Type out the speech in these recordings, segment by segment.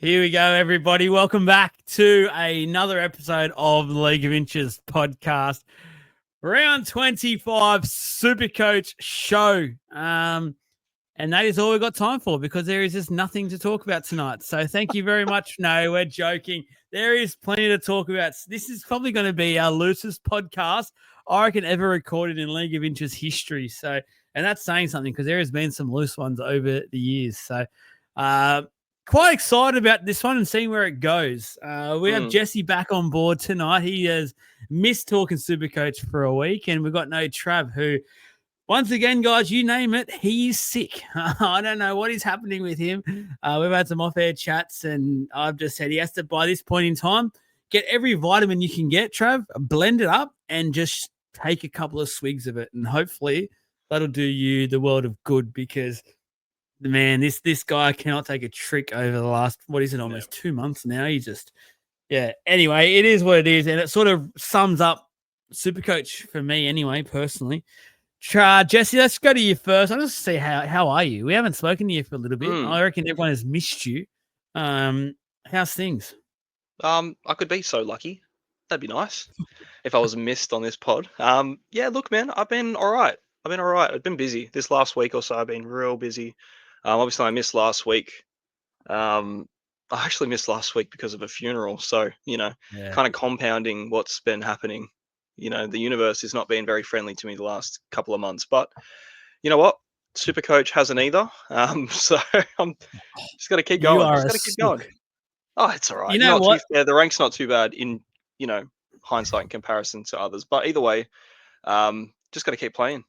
Here we go, everybody. Welcome back to another episode of the League of Inches podcast. Round 25 Supercoach show. And that is all we've got time for because there is just nothing to talk about tonight. So thank you very much. No, we're joking. There is plenty to talk about. This is probably going to be our loosest podcast I reckon ever recorded in League of Inches history. So, and that's saying something because there has been some loose ones over the years. So, quite excited about this one and seeing where it goes. We have Jesse back on board tonight. He has missed talking Supercoach for a week, and we've got no Trav, who, once again, guys, you name it, he's sick. I don't know what is happening with him. We've had some off-air chats, and I've just said he has to, by this point in time, get every vitamin you can get, Trav, blend it up, and just take a couple of swigs of it, and hopefully that'll do you the world of good because – man, this guy cannot take a trick over the last, almost 2 months now. He just, Anyway, it is what it is, and it sort of sums up Supercoach for me anyway, personally. Jesse, let's go to you first. I just see how are you? We haven't spoken to you for a little bit. I reckon everyone has missed you. How's things? I could be so lucky. That'd be nice if I was missed on this pod. Look, man, I've been all right. I've been busy this last week or so. I've been real busy. Obviously, I missed last week. I actually missed last week because of a funeral. So, kind of compounding what's been happening. The universe has not been very friendly to me the last couple of months. But you know what? Supercoach hasn't either. So I'm just got to keep going. Oh, it's all right. You know what? To be fair, the rank's not too bad in, hindsight in comparison to others. But either way, just got to keep playing.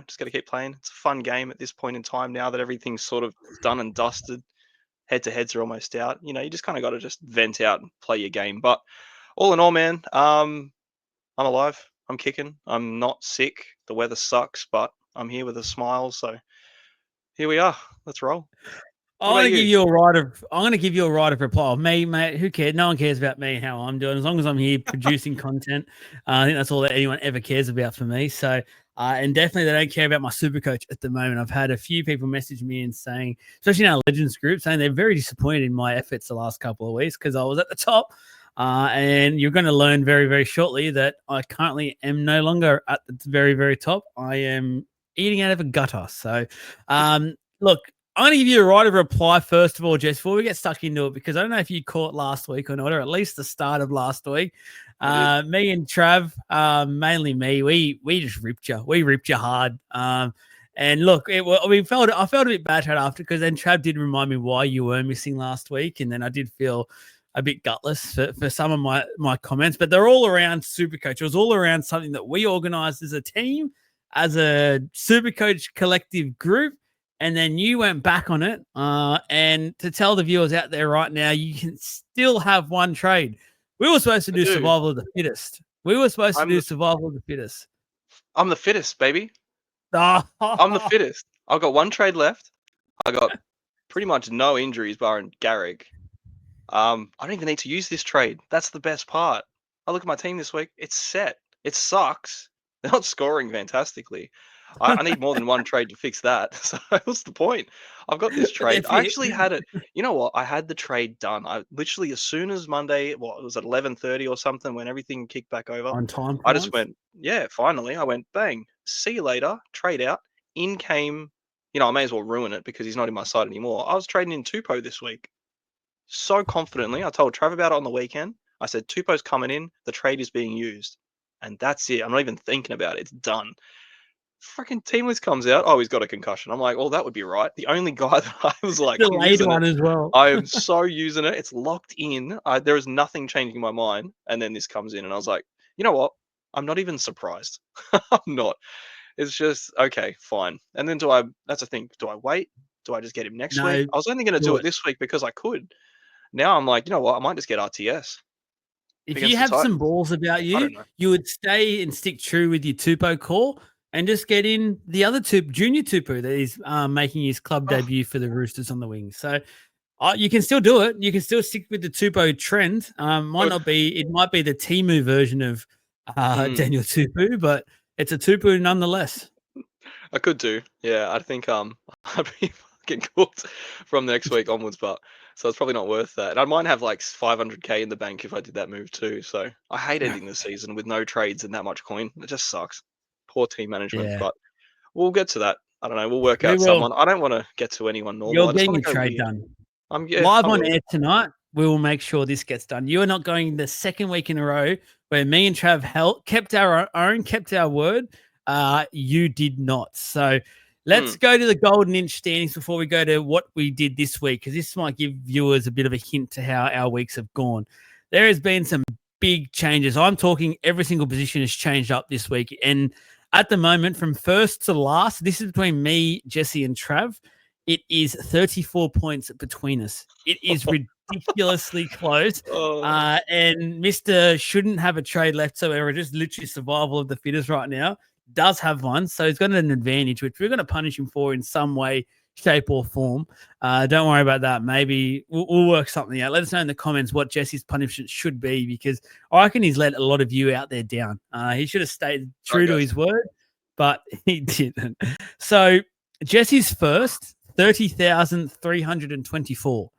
Just got to keep playing. It's a fun game at this point in time now that everything's sort of done and dusted. Head-to-heads are almost out. You just kind of got to just vent out and play your game. But all in all, man, I'm alive. I'm kicking. I'm not sick. The weather sucks, but I'm here with a smile. So here we are. Let's roll. I'm going to give you a right of reply. Me, mate, who cares? No one cares about me and how I'm doing. As long as I'm here producing content, I think that's all that anyone ever cares about for me. So, and definitely they don't care about my Supercoach at the moment. I've had a few people message me and saying, especially in our Legends group, saying they're very disappointed in my efforts the last couple of weeks because I was at the top. And you're going to learn very, very shortly that I currently am no longer at the very, very top. I am eating out of a gutter. So, look, I'm going to give you a right of reply first of all, Jess, before we get stuck into it, because I don't know if you caught last week or not, or at least the start of last week. Me and Trav, mainly me, we just ripped you. We ripped you hard. And look, I felt a bit bad after because then Trav did remind me why you were missing last week, and then I did feel a bit gutless for some of my comments, but they're all around Supercoach. It was all around something that we organized as a team, as a Supercoach collective group. And then you went back on it. And to tell the viewers out there right now, you can still have one trade. We were supposed to do survival of the fittest. I'm the fittest, baby. I'm the fittest. I've got one trade left. I got pretty much no injuries barring Garrick. I don't even need to use this trade. That's the best part. I look at my team this week. It's set. It sucks. They're not scoring fantastically. I need more than one trade to fix that. So what's the point? I've got this trade. I actually had it. You know what? I had the trade done. I literally, as soon as Monday, it was at 11:30 or something when everything kicked back over. On time. I just went, finally. I went, bang, see you later, trade out. In came, I may as well ruin it because he's not in my side anymore. I was trading in Tupou this week. So confidently. I told Trav about it on the weekend. I said, Tupou's coming in. The trade is being used. And that's it. I'm not even thinking about it. It's done. Freaking team list comes out. Oh, he's got a concussion. I'm like, well, that would be right. The only guy that I was like, delayed one as well. I am so using it. It's locked in. There is nothing changing my mind. And then this comes in, and I was like, you know what? I'm not even surprised. I'm not. It's just okay, fine. And then that's the thing. Do I wait? Do I just get him next week? I was only going to do it this week because I could. Now I'm like, you know what? I might just get RTS. If you have some balls about you, you would stay and stick true with your Tupou core. And just get in the other junior Tupou that is making his club debut for the Roosters on the wing. So you can still do it. You can still stick with the Tupou trend. It might be the Timu version of Daniel Tupou, but it's a Tupou nonetheless. I could do. Yeah, I think I'd be get cooked from next week onwards. But so it's probably not worth that. And I might have like 500k in the bank if I did that move too. So I hate ending the season with no trades and that much coin. It just sucks. Poor team management. Yeah, But we'll get to that. I don't know. We'll work we out will. someone. I don't want to get to anyone normal. You're I just getting want your to go trade weird. done. Yeah, Live I on will. air tonight, we will make sure this gets done. You are not going the second week in a row where me and Trav kept our own, kept our word. You did not. So let's go to the golden inch standings before we go to what we did this week, because this might give viewers a bit of a hint to how our weeks have gone. There has been some big changes. I'm talking every single position has changed up this week. And at the moment, from first to last, this is between me, Jesse, and Trav. It is 34 points between us. It is ridiculously close. And Mr. shouldn't have a trade left, so we're just literally survival of the fittest right now. Does have one, so he's got an advantage, which we're going to punish him for in some way, shape, or form. Don't worry about that. Maybe we'll work something out. Let us know in the comments what Jesse's punishment should be, because I reckon he's let a lot of you out there down. He should have stayed true to his word, but he didn't. So Jesse's first. 30,324.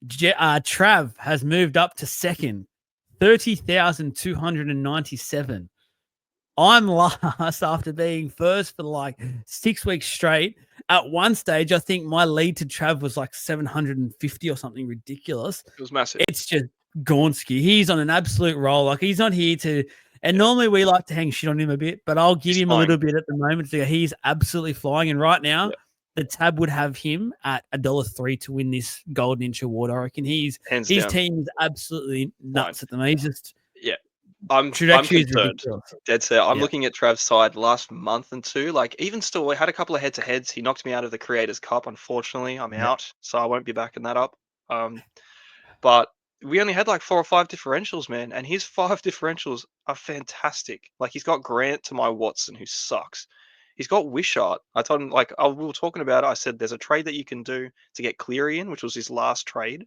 Trav has moved up to second, 30,297. I'm last after being first for like 6 weeks straight. At one stage, I think my lead to Trav was like 750 or something ridiculous. It was massive. It's just Gornsky. He's on an absolute roll. Like, he's not here to. And normally we like to hang shit on him a bit, but I'll give him a little bit at the moment. So he's absolutely flying. And right now, the tab would have him at $1.03 to win this Golden Inch award. I reckon his team is absolutely nuts at the moment. He's just I'm concerned. Dead set. I'm looking at Trav's side last month and two. Like, even still, we had a couple of head-to-heads. He knocked me out of the Creators Cup. Unfortunately, I'm out, so I won't be backing that up. But we only had like 4 or 5 differentials, man, and his 5 differentials are fantastic. Like, he's got Grant to my Watson, who sucks. He's got Wishart. I told him, like, we were talking about it. I said, there's a trade that you can do to get Cleary in, which was his last trade.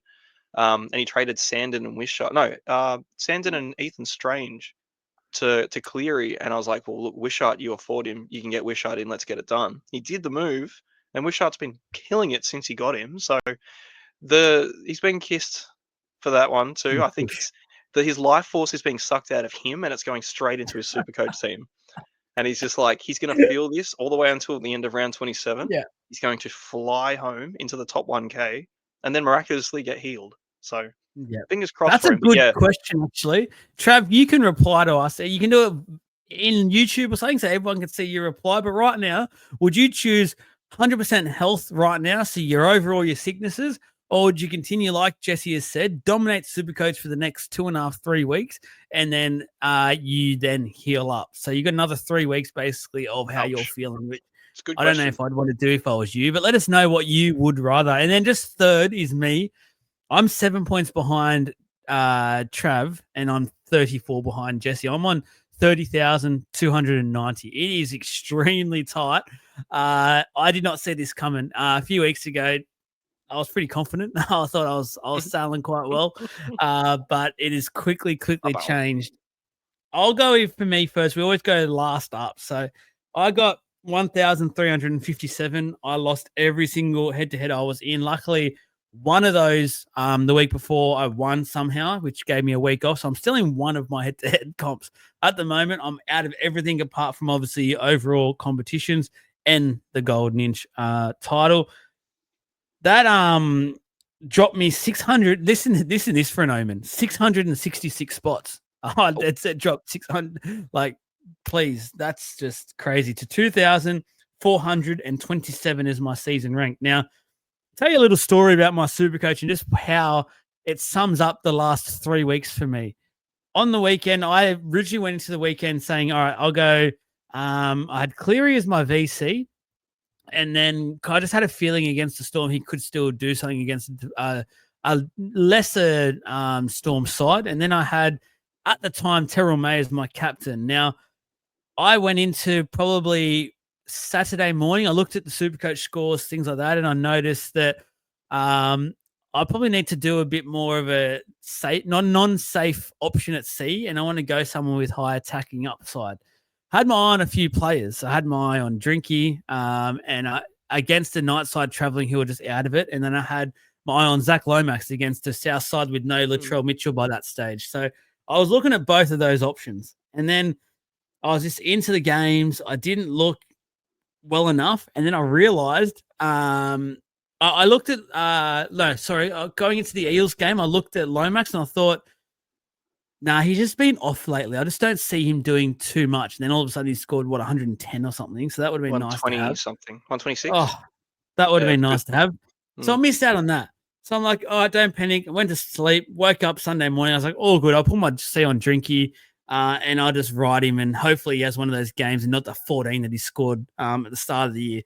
And he traded Sandon and Wishart. No, Sandon and Ethan Strange to Cleary. And I was like, well, look, Wishart, you afford him. You can get Wishart in. Let's get it done. He did the move, and Wishart's been killing it since he got him. So he's been kissed for that one too. I think it's that his life force is being sucked out of him, and it's going straight into his Supercoach team. And he's just like, he's going to feel this all the way until the end of round 27. Yeah. He's going to fly home into the top 1K and then miraculously get healed. So fingers crossed. That's for a him. good question, actually. Trav, you can reply to us. You can do it in YouTube or something so everyone can see your reply. But right now, would you choose 100% health right now so you're over all your sicknesses? Or would you continue, like Jesse has said, dominate Supercoach for the next 2.5, 3 weeks, and then you then heal up? So you got another 3 weeks basically of how you're feeling. Which it's a good I don't know if I'd want to do if I was you, but let us know what you would rather. And then just third is me. I'm 7 points behind Trav, and I'm 34 behind Jesse. I'm on 30,290. It is extremely tight. I did not see this coming. A few weeks ago, I was pretty confident. I thought I was sailing quite well, but it is quickly changed. I'll go for me first. We always go last up. So I got 1,357. I lost every single head-to-head I was in. Luckily, one of those the week before I won somehow, which gave me a week off. So I'm still in one of my head-to-head comps. At the moment, I'm out of everything apart from obviously overall competitions and the Golden Inch title. That dropped me 600. Listen to this for an omen. 666 spots. Oh, that's it. Dropped 600. Like, please, that's just crazy. To 2,427 is my season rank. Now, I'll tell you a little story about my Supercoach and just how it sums up the last 3 weeks for me. On the weekend, I originally went into the weekend saying, all right, I'll go. I had Cleary as my VC. And then I just had a feeling against the Storm he could still do something against a lesser Storm side. And then I had, at the time, Terrell May as my captain. Now, I went into probably Saturday morning. I looked at the Supercoach scores, things like that, and I noticed that I probably need to do a bit more of a safe, non-safe option at C, and I want to go someone with high attacking upside. Had my eye on a few players. I had my eye on Drinky, and against the night side traveling who were just out of it. And then I had my eye on Zach Lomax against the south side with no Latrell Mitchell by that stage. So I was looking at both of those options. And then I was just into the games. I didn't look well enough. And then I realized I looked at going into the Eels game, I looked at Lomax and I thought, nah, he's just been off lately. I just don't see him doing too much. And then all of a sudden he scored 110 or something. So that would have been nice to 120 have. something, 126. Oh, that would have Yeah, been good. nice to have. So I missed out on that. So I'm like, oh, don't panic. I went to sleep, woke up Sunday morning. I was like, oh, good. I'll put my C on Drinky and I'll just ride him. And hopefully he has one of those games and not the 14 that he scored at the start of the year.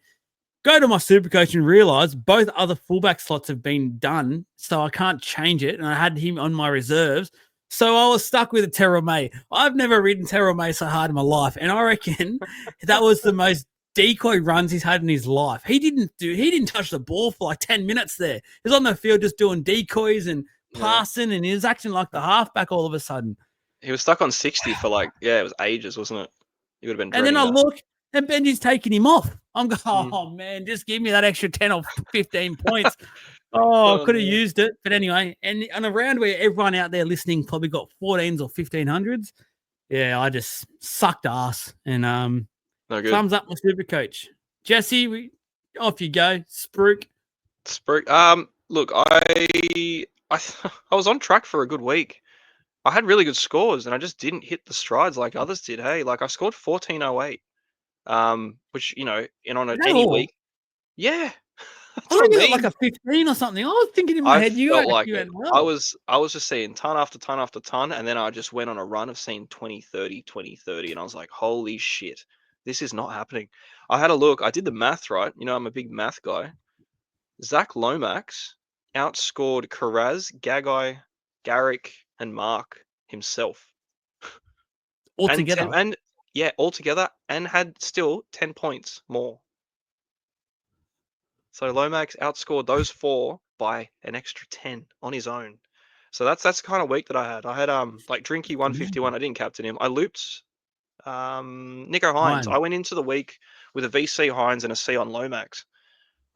Go to my Supercoach and realize both other fullback slots have been done, so I can't change it. And I had him on my reserves, so I was stuck with a Terrell May. I've never ridden Terrell May so hard in my life, and I reckon that was the most decoy runs he's had in his life. He didn't touch the ball for like 10 minutes there. He was on the field just doing decoys and passing, and he was acting like the halfback all of a sudden. He was stuck on 60 for it was ages, wasn't it? He would have been. And then I look, and Benji's taking him off. I'm going, Mm. oh, man, just give me that extra 10 or 15 points. I could have used it. But anyway, and on a round where everyone out there listening probably got 14s or 1500s, yeah, I just sucked ass. And No good. thumbs up my Supercoach. Jesse, off you go. Spruik. Look, I was on track for a good week. I had really good scores, and I just didn't hit the strides like others did. Hey, like I scored 1408, which on any all? Week, yeah. I think it like a 15 or something. I was thinking in my head, you felt had like you it. had well. I was just seeing ton after ton after ton, and then I just went on a run of seeing 2030, 2030, and I was like, holy shit, this is not happening. I had a look. I did the math right. I'm a big math guy. Zach Lomax outscored Karaz, Gagai, Garrick, and Mark himself. Altogether. Altogether, and had still 10 points more. So Lomax outscored those four by an extra 10 on his own. So that's the kind of week that I had. I had Drinky 151. I didn't captain him. I looped Nico Hines. I went into the week with a VC Hines and a C on Lomax.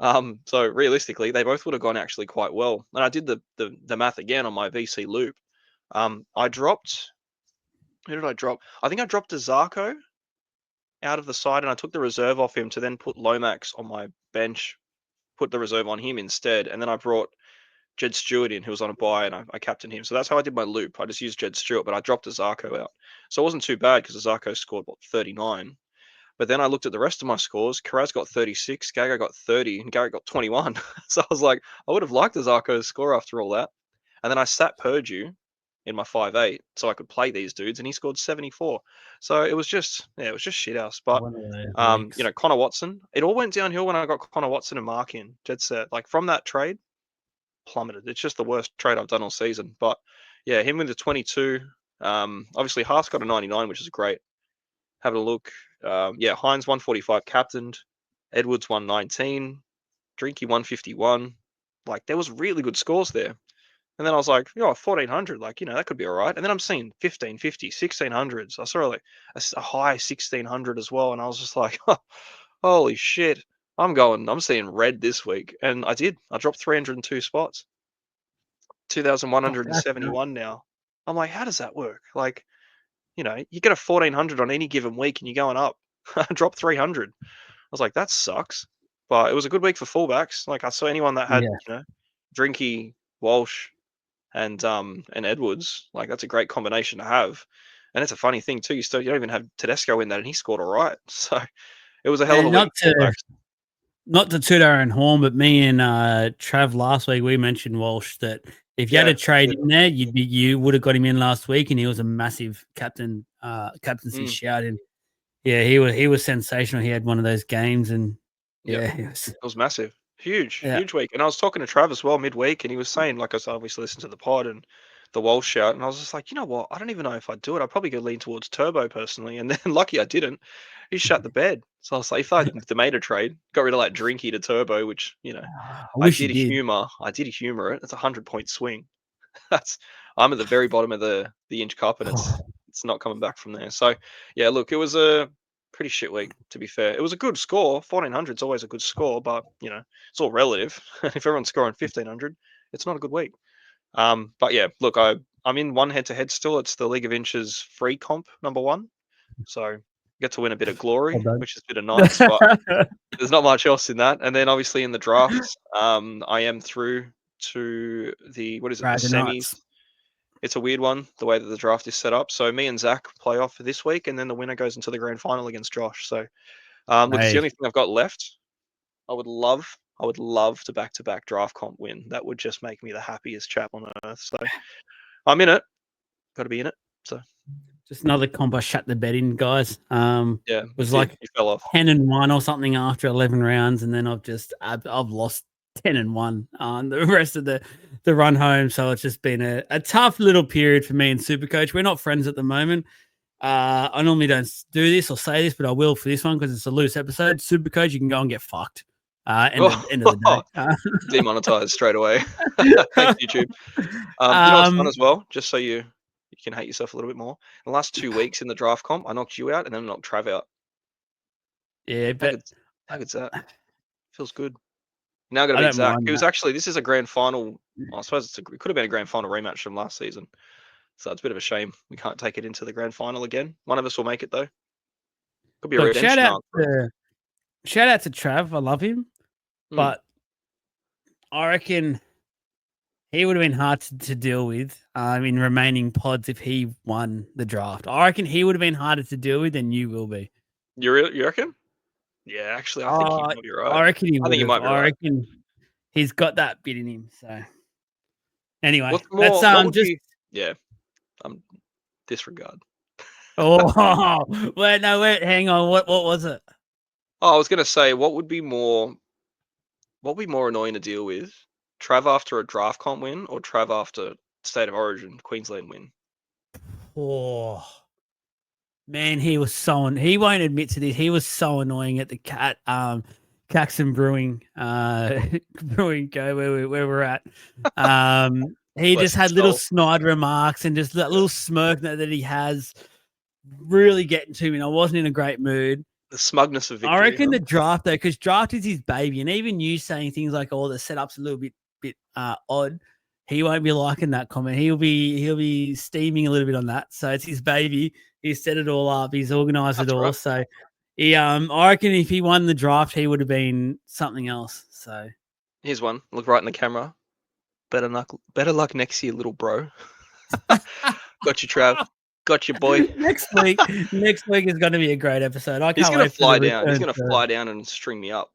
So realistically, they both would have gone actually quite well. And I did the math again on my VC loop. I dropped. Who did I drop? I think I dropped a Zarko out of the side, and I took the reserve off him to then put Lomax on my bench, put the reserve on him instead, and then I brought Jed Stewart in, who was on a bye, and I captained him. So that's how I did my loop. I just used Jed Stewart, but I dropped a Zarko out. So it wasn't too bad because the Zarko scored 39. But then I looked at the rest of my scores. Karaz got 36, Gago got 30, and Garrett got 21. So I was like, I would have liked the Zarko score after all that. And then I sat Purdue in my 5-8 so I could play these dudes, and he scored 74. So it was just shit house. But Connor Watson, it all went downhill when I got Connor Watson and Mark in. Dead set. Like from that trade, plummeted. It's just the worst trade I've done all season. But yeah, him with the 22. Obviously Haas got a 99, which is great. Having a look. Hines 145 captained, Edwards 119, Drinky 151. Like there was really good scores there. And then I was like, 1,400, that could be all right. And then I'm seeing 1,550, 1,600s. I saw like a high 1,600 as well. And I was just like, holy shit, I'm seeing red this week. And I did. I dropped 302 spots. 2,171 now. I'm like, how does that work? Like, you get a 1,400 on any given week and you're going up. I dropped 300. I was like, that sucks. But it was a good week for fullbacks. Like I saw anyone that had, Drinky, Walsh, and Edwards. Like that's a great combination to have. And it's a funny thing too. You don't even have Tedesco in that, and he scored all right. So it was a hell of a week. Not to toot our own horn, but me and Trav last week we mentioned Walsh that if you had a trade in there, you would have got him in last week, and he was a massive captaincy shout. And yeah, he was sensational. He had one of those games, and it was massive, huge week. And I was talking to Trav as well midweek, and he was saying, like I said, obviously listened to the pod and the Walsh shout, and I was just like, you know what? I don't even know if I'd do it. I'd probably go lean towards Turbo personally, and then lucky I didn't. He shut the bed. So I was like, if I made a trade, got rid of like Drinky to Turbo, which I did humor it. It's a 100-point swing. I'm at the very bottom of the inch cup, and it's not coming back from there. So yeah, look, it was a pretty shit week, to be fair. It was a good score. 1400 is always a good score, but it's all relative. If everyone's scoring 1500, it's not a good week. But yeah, look, I'm in one head-to-head still. It's the League of Inches free comp #1, so get to win a bit of glory, which is a bit of nice. But there's not much else in that. And then obviously in the draft, I am through to the the semis. It's a weird one, the way that the draft is set up. So me and Zach play off for this week, and then the winner goes into the grand final against Josh. So look, it's the only thing I've got left. I would love to back-to-back draft comp win. That would just make me the happiest chap on earth. So I'm in it. Got to be in it. So just another comp I shut the bet in, guys. yeah, it was like you fell off 10-1 or something after 11 rounds, and then I've lost 10-1 on the rest of the run home. So it's just been a tough little period for me and Supercoach. We're not friends at the moment. I normally don't do this or say this, but I will for this one because it's a loose episode. Supercoach, you can go and get fucked. End of the day. Demonetized straight away. Thanks, YouTube. You know what's fun as well? Just so you can hate yourself a little bit more. In the last 2 weeks in the draft comp, I knocked you out and then knocked Trav out. Yeah, but how good's that? Feels good. Now got to beat Zach. It was actually, this is a grand final. I suppose it could have been a grand final rematch from last season. So it's a bit of a shame we can't take it into the grand final again. One of us will make it though. Could be a redemption arc. Shout out to Trav. I love him. But I reckon he would have been hard to deal with in remaining pods if he won the draft. I reckon he would have been harder to deal with than you will be. You reckon? Yeah, actually, I think he might be right. I reckon he I think he might be right. I reckon he's got that bit in him. So anyway, disregard. Wait, hang on. What was it? Oh, I was gonna say, what would be more annoying to deal with? Trav after a draft comp win or Trav after State of Origin Queensland win? Oh man, he was he won't admit to this. He was so annoying at the Caxton Brewing go where we're at. He just had little snide remarks and just that little smirk that he has really getting to me. And I wasn't in a great mood. The smugness of victory. I reckon the draft though, because draft is his baby, and even you saying things like, "Oh, the setup's a little bit odd," he won't be liking that comment. He'll be steaming a little bit on that. So it's his baby. He's set it all up. He's organised it all. Right. So I reckon if he won the draft, he would have been something else. So here's one. Look right in the camera. Better luck next year, little bro. Got you, Trav. Got you, boy. Next week is going to be a great episode. He's going to fly down. He's going to fly down and string me up.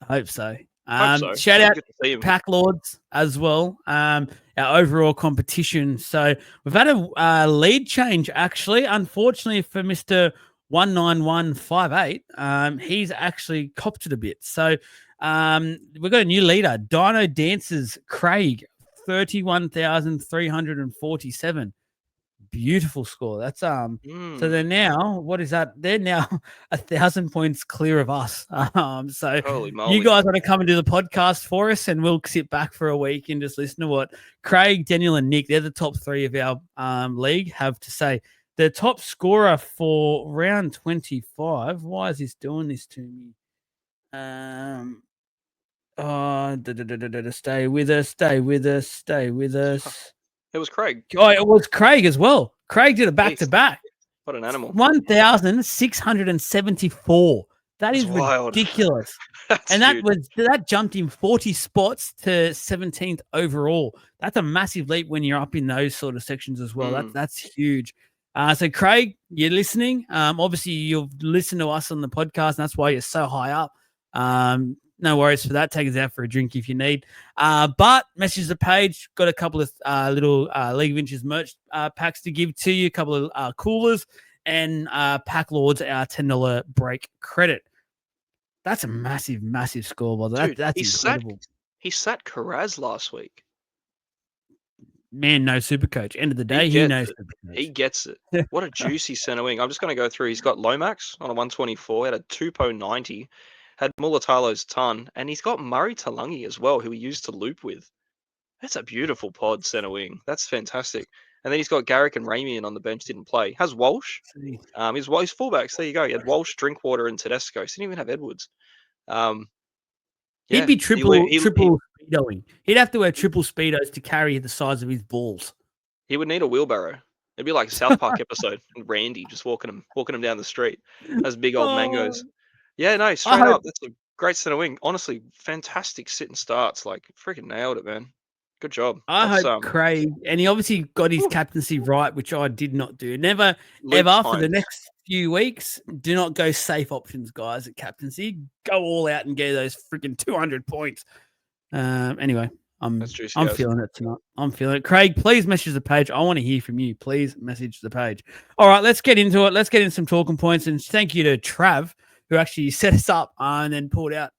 I hope so. Shout out Pack Lords as well. Our overall competition. So we've had a lead change actually. Unfortunately for Mr. 19158, he's actually copped it a bit. So we've got a new leader, Dino Dancers Craig, 31,347. Beautiful score. That's so they're now, what is that? They're now 1,000 points clear of us. So you guys want to come and do the podcast for us, and we'll sit back for a week and just listen to what Craig, Daniel, and Nick, they're the top 3 of our league, have to say. The top scorer for round 25. Why is this doing this to me? Stay with us. It was Craig. Oh, it was Craig as well. Craig did a back-to-back. What an animal. 1,674. That is wild. Ridiculous. And that jumped him 40 spots to 17th overall. That's a massive leap when you're up in those sort of sections as well. That's huge. So Craig, you're listening. Obviously you've listened to us on the podcast, and that's why you're so high up. No worries for that. Take us out for a drink if you need. But message the page. Got a couple of little League of Inches merch packs to give to you. A couple of coolers and Pack Lords, our $10 break credit. That's a massive, massive score. That's incredible. He sat Karaz last week. Man, no Supercoach. End of the day, he knows Supercoach. He gets it. What a juicy center wing. I'm just going to go through. He's got Lomax on a 124. He had a Tupou 90. Had Mulatalo's ton, and he's got Murray Talangi as well, who he used to loop with. That's a beautiful pod center wing. That's fantastic. And then he's got Garrick and Ramian on the bench, didn't play. Has Walsh. His fullbacks. There you go. He had Walsh, Drinkwater, and Tedesco. He didn't even have Edwards. He'd Yeah, be triple speedoing. He'd have to wear triple speedos to carry the size of his balls. he would need a wheelbarrow. It'd be like a South Park episode, and Randy just walking him down the street as big old mangoes. Yeah, no, straight up. That's a great centre wing. Honestly, fantastic sit and starts. Like freaking nailed it, man. Good job. I hope Craig, and he obviously got his captaincy right, which I did not do. Never, ever for the next few weeks, do not go safe options, guys, at captaincy. Go all out and get those freaking 200 points. Anyway, I'm feeling it tonight. I'm feeling it. Craig, please message the page. I want to hear from you. Please message the page. All right, let's get into it. Let's get in some talking points. And thank you to Trav, who actually set us up and then pulled out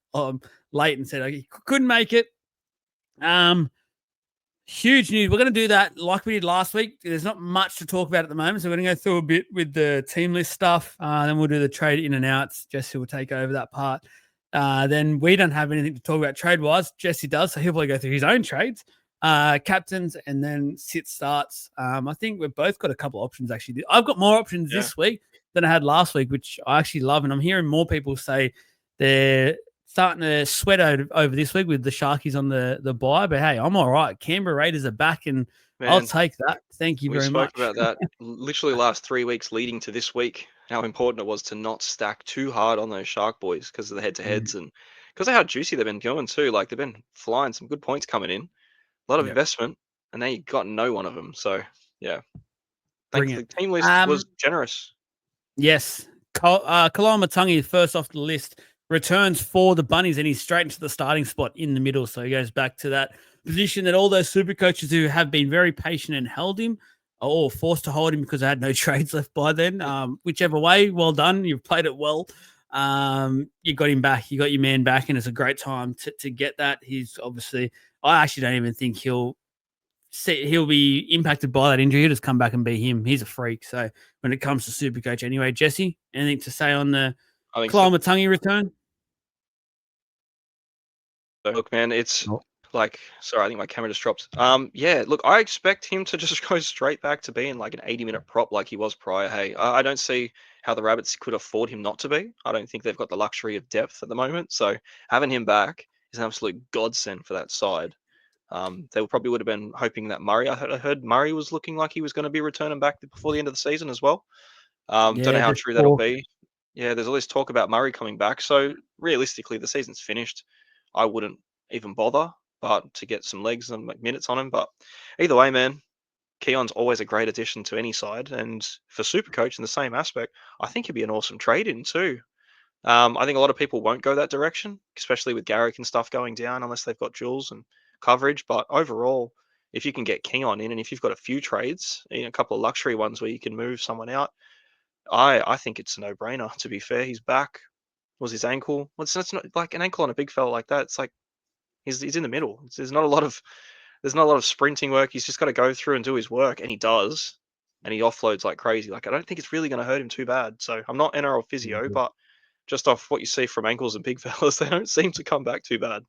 late and said he couldn't make it. Huge news. We're going to do that like we did last week. There's not much to talk about at the moment, so we're going to go through a bit with the team list stuff. Then we'll do the trade in and outs. Jesse will take over that part. Then we don't have anything to talk about trade-wise. Jesse does, so he'll probably go through his own trades, captains, and then sit starts. I think we've both got a couple options, actually. I've got more options this week than I had last week, which I actually love, and I'm hearing more people say they're starting to sweat over this week with the Sharkies on the bye, but hey, I'm all right. Canberra Raiders are back, and I'll take that. Thank you very much. We spoke about that literally last 3 weeks leading to this week, how important it was to not stack too hard on those Shark boys because of the head-to-heads and because of how juicy they've been going too. Like, they've been flying, some good points coming in, a lot of investment, and now you got no one of them. So, yeah. Thankfully, the team list was generous. Yes. Kalamatangi, first off the list, returns for the Bunnies, and he's straight into the starting spot in the middle. So he goes back to that position that all those super coaches who have been very patient and held him or forced to hold him because they had no trades left by then. Whichever way, well done. You've played it well. You got him back. You got your man back, and it's a great time to get that. He's obviously, I actually don't even think he'll be impacted by that injury. He'll just come back and be him. He's a freak. So when it comes to Supercoach anyway, Jesse, anything to say on the Kalamatangi return? Look, man, it's like, sorry, I think my camera just dropped. Yeah, look, I expect him to just go straight back to being like an 80-minute prop like he was prior. Hey, I don't see how the Rabbits could afford him not to be. I don't think they've got the luxury of depth at the moment. So having him back is an absolute godsend for that side. They probably would have been hoping that Murray, I heard Murray was looking like he was going to be returning back before the end of the season as well. Don't know how true that'll be. Yeah, there's all this talk about Murray coming back. So realistically, the season's finished. I wouldn't even bother, but to get some legs and minutes on him. But either way, man, Keon's always a great addition to any side. And for Supercoach in the same aspect, I think he'd be an awesome trade-in too. I think a lot of people won't go that direction, especially with Garrick and stuff going down unless they've got duels and coverage. But overall, if you can get Keon in and if you've got a few trades, a couple of luxury ones where you can move someone out, I think it's a no-brainer, to be fair. He's back. Was his ankle? Well, it's not like an ankle on a big fella like that. It's like he's in the middle. There's not a lot of sprinting work. He's just got to go through and do his work, and he does. And he offloads like crazy. Like, I don't think it's really going to hurt him too bad. So I'm not NRL physio, but just off what you see from ankles and big fellas, they don't seem to come back too bad.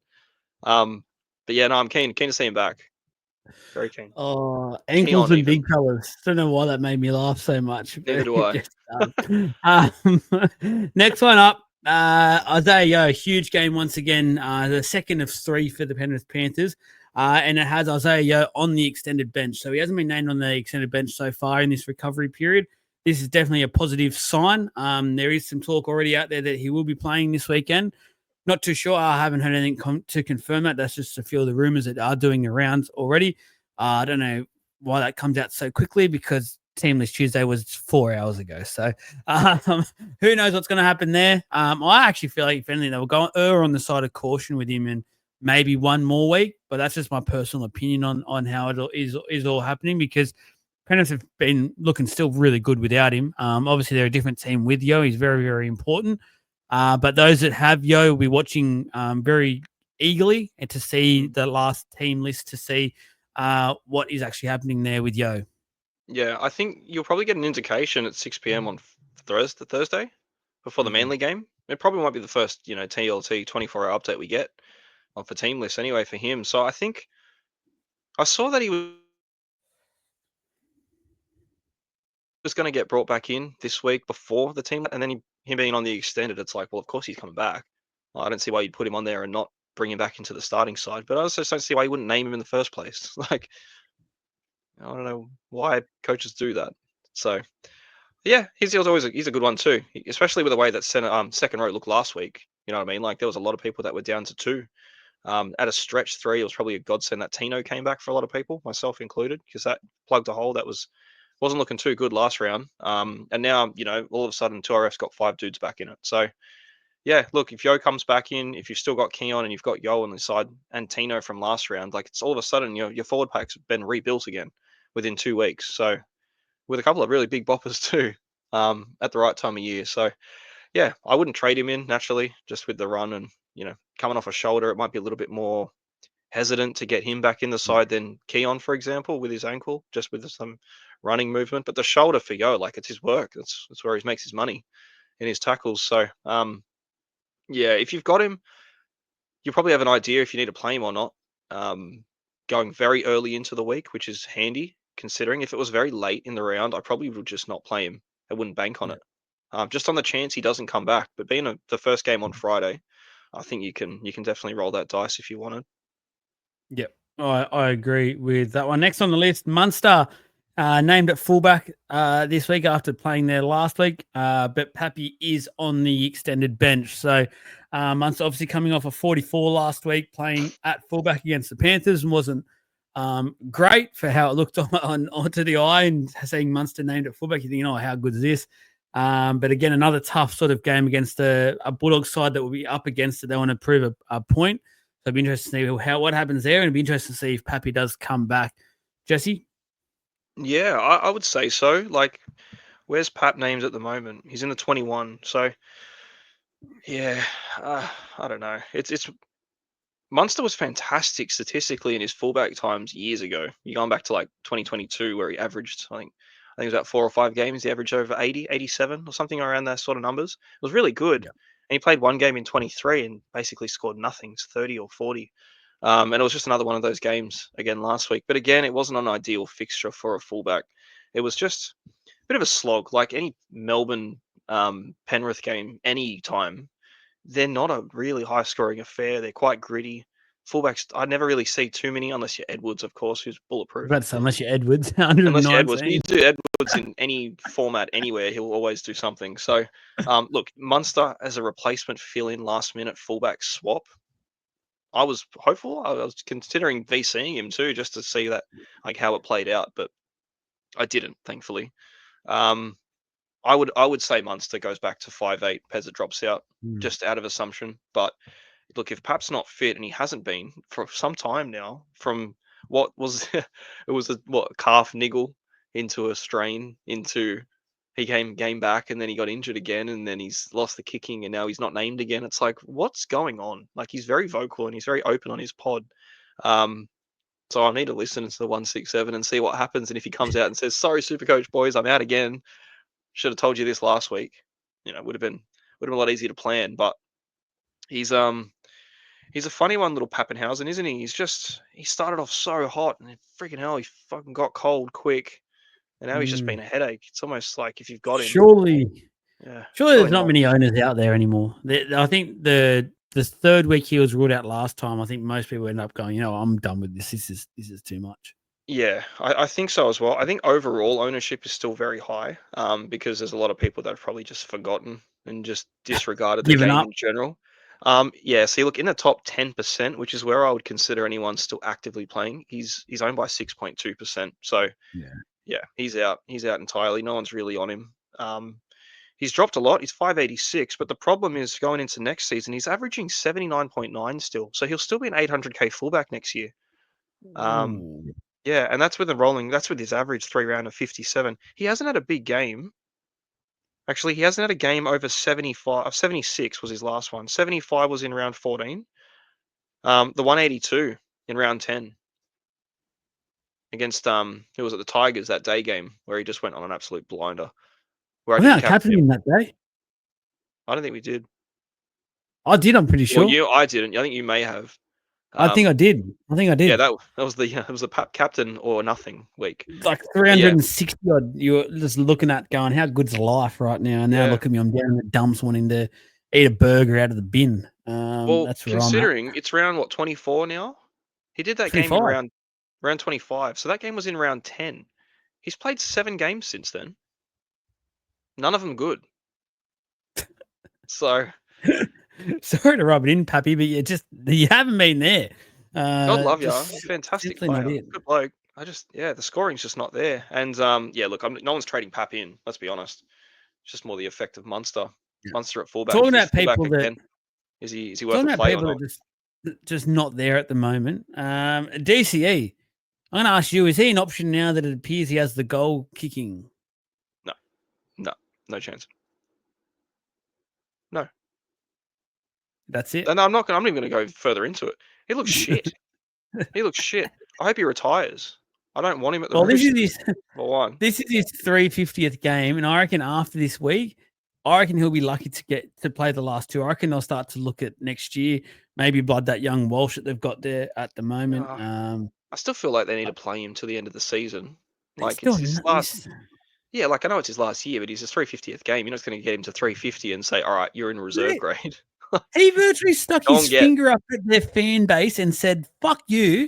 But yeah, no, I'm keen to see him back. Very keen. Oh, ankles and big fellas. Don't know why that made me laugh so much. Neither do I. Next one up, Isaiah Yeo, huge game once again. The second of 3 for the Penrith Panthers. And it has Isaiah Yeo on the extended bench. So he hasn't been named on the extended bench so far in this recovery period. This is definitely a positive sign. There is some talk already out there that he will be playing this weekend. Not too sure. I haven't heard anything to confirm that. That's just a few of the rumors that are doing the rounds already. I don't know why that comes out so quickly because Team List Tuesday was 4 hours ago. So who knows what's going to happen there. I actually feel like if anything, they will go on the side of caution with him and maybe one more week. But that's just my personal opinion on how it is all happening because Penrith have been looking still really good without him. Obviously, they're a different team with Yo. He's very, very important. But those that have Yo will be watching very eagerly and to see the last team list to see what is actually happening there with Yo. Yeah, I think you'll probably get an indication at 6 p.m. on Thursday before the Manly game. It probably might be the first, TLT 24-hour update we get for team lists anyway for him. So I think I saw that he was was going to get brought back in this week before the team, and then him being on the extended, it's like, well, of course he's coming back. I don't see why you'd put him on there and not bring him back into the starting side. But I also don't see why you wouldn't name him in the first place. Like, I don't know why coaches do that. So yeah, he's a good one too, especially with the way that second row looked last week. You know what I mean? Like there was a lot of people that were down to 2. At a stretch 3, it was probably a godsend that Tino came back for a lot of people, myself included, because that plugged a hole that wasn't looking too good last round. And now, all of a sudden 2RF's got 5 dudes back in it. So yeah, look, if Yo comes back in, if you've still got Keon and you've got Yo on the side and Tino from last round, like it's all of a sudden your forward pack's been rebuilt again within 2 weeks. So with a couple of really big boppers too, at the right time of year. So yeah, I wouldn't trade him in naturally, just with the run and coming off a shoulder, it might be a little bit more hesitant to get him back in the side than Keon, for example, with his ankle, just with some running movement. But the shoulder for Yo, like it's his work. That's where he makes his money in his tackles. So yeah, if you've got him, you probably have an idea if you need to play him or not. Going very early into the week, which is handy considering if it was very late in the round, I probably would just not play him. I wouldn't bank on it. Just on the chance he doesn't come back. But being the first game on Friday, I think you can definitely roll that dice if you wanted. Yep, I agree with that one. Next on the list, Munster, named at fullback this week after playing there last week. But Pappy is on the extended bench. So Munster obviously coming off a 44 last week, playing at fullback against the Panthers, and wasn't great for how it looked onto the eye. And seeing Munster named at fullback, you think, how good is this? But again, another tough sort of game against a Bulldog side that will be up against it. They want to prove a point. So it'd be interesting to see what happens there, and it'd be interesting to see if Pappy does come back. Jesse? Yeah, I would say so. Like, where's Pap names at the moment? He's in the 21. So yeah, I don't know. It's Munster was fantastic statistically in his fullback times years ago. You're going back to like 2022 where he averaged, I think it was about 4 or 5 games. He averaged over 80, 87 or something around that sort of numbers. It was really good. Yep. And he played one game in 23 and basically scored nothing, 30 or 40. And it was just another one of those games again last week. But again, it wasn't an ideal fixture for a fullback. It was just a bit of a slog, like any Melbourne Penrith game, any time. They're not a really high scoring affair. They're quite gritty. Fullbacks, I never really see too many unless you're Edwards, of course, who's bulletproof. But unless you're Edwards, Unless you're Edwards, but you 119. do Edwards in any format, anywhere, he'll always do something. So, look, Munster as a replacement fill-in last-minute fullback swap. I was hopeful. I was considering VCing him too, just to see that, like how it played out, but I didn't, thankfully. I would say Munster goes back to 5'8", Pezza drops out, just out of assumption. But look, if Pap's not fit, and he hasn't been for some time now, from what was it was a calf niggle into a strain into he came back and then he got injured again and then he's lost the kicking and now he's not named again. It's like, what's going on? Like, he's very vocal and he's very open on his pod. So I need to listen to the 167 and see what happens. And if he comes out and says, "Sorry, Supercoach boys, I'm out again. Should have told you this last week," would have been a lot easier to plan. But he's a funny one, little Pappenhausen, isn't he? He started off so hot and freaking hell, he fucking got cold quick. And now he's just been a headache. It's almost like if you've got him. Surely Yeah. there's not many owners out there anymore. I think the third week he was ruled out last time. I think most people end up going, I'm done with this. This is too much. Yeah, I think so as well. I think overall ownership is still very high, because there's a lot of people that have probably just forgotten and just disregarded the Given game up. in general. Yeah, so you look in the top 10%, which is where I would consider anyone still actively playing. He's owned by 6.2%. So yeah, he's out. He's out entirely. No one's really on him. He's dropped a lot. He's 586, but the problem is going into next season, he's averaging 79.9 still. So he'll still be an 800k fullback next year. Yeah, and that's with his average 3 round of 57. He hasn't had a big game. Actually, he hasn't had a game over 75. 76 was his last one. 75 was in round 14. The 182 in round 10 against who was it, the Tigers, that day game where he just went on an absolute blinder. Where I didn't captain him that day. I don't think we did. I did, I'm pretty sure. Well, I didn't. I think you may have. I think I did. Yeah, that was the it was the captain or nothing week. Like But yeah, 360 odd. You're just looking at going, how good's life right now? And now yeah. look at me, I'm down in the dumps wanting to eat a burger out of the bin. Well, That's where I'm at. considering it's round what 24 now, he did that game in 25. round 25. So that game was in round 10. He's played 7 games since then. None of them good. So Sorry to rub it in, Pappy, but you haven't been there. God love ya. Just Fantastic simply not player. it. Good bloke. The scoring's just not there. And yeah, look, no one's trading Pap in. Let's be honest. It's just more the effect of Munster. Yeah. Munster at fullback. Talking Is he about fullback people that again? Is he worth a play or that not? just not there at the moment. DCE. I'm going to ask you: is he an option now that it appears he has the goal kicking? No, no chance. No. That's it. And I'm not even going to go further into it. He looks shit. He looks shit. I hope he retires. I don't want him at the Well, this is Roosters. his For one. this is his 350th game, and I reckon after this week, I reckon he'll be lucky to get to play the last two. I reckon they'll start to look at next year, maybe blood that young Walsh that they've got there at the moment. I still feel like they need to play him to the end of the season. Like still it's his last. Yeah, like I know it's his last year, but he's his 350th game. You're not going to get him to 350 and say, "All right, you're in reserve grade." He virtually stuck Go his and get. finger up at their fan base and said, "Fuck you."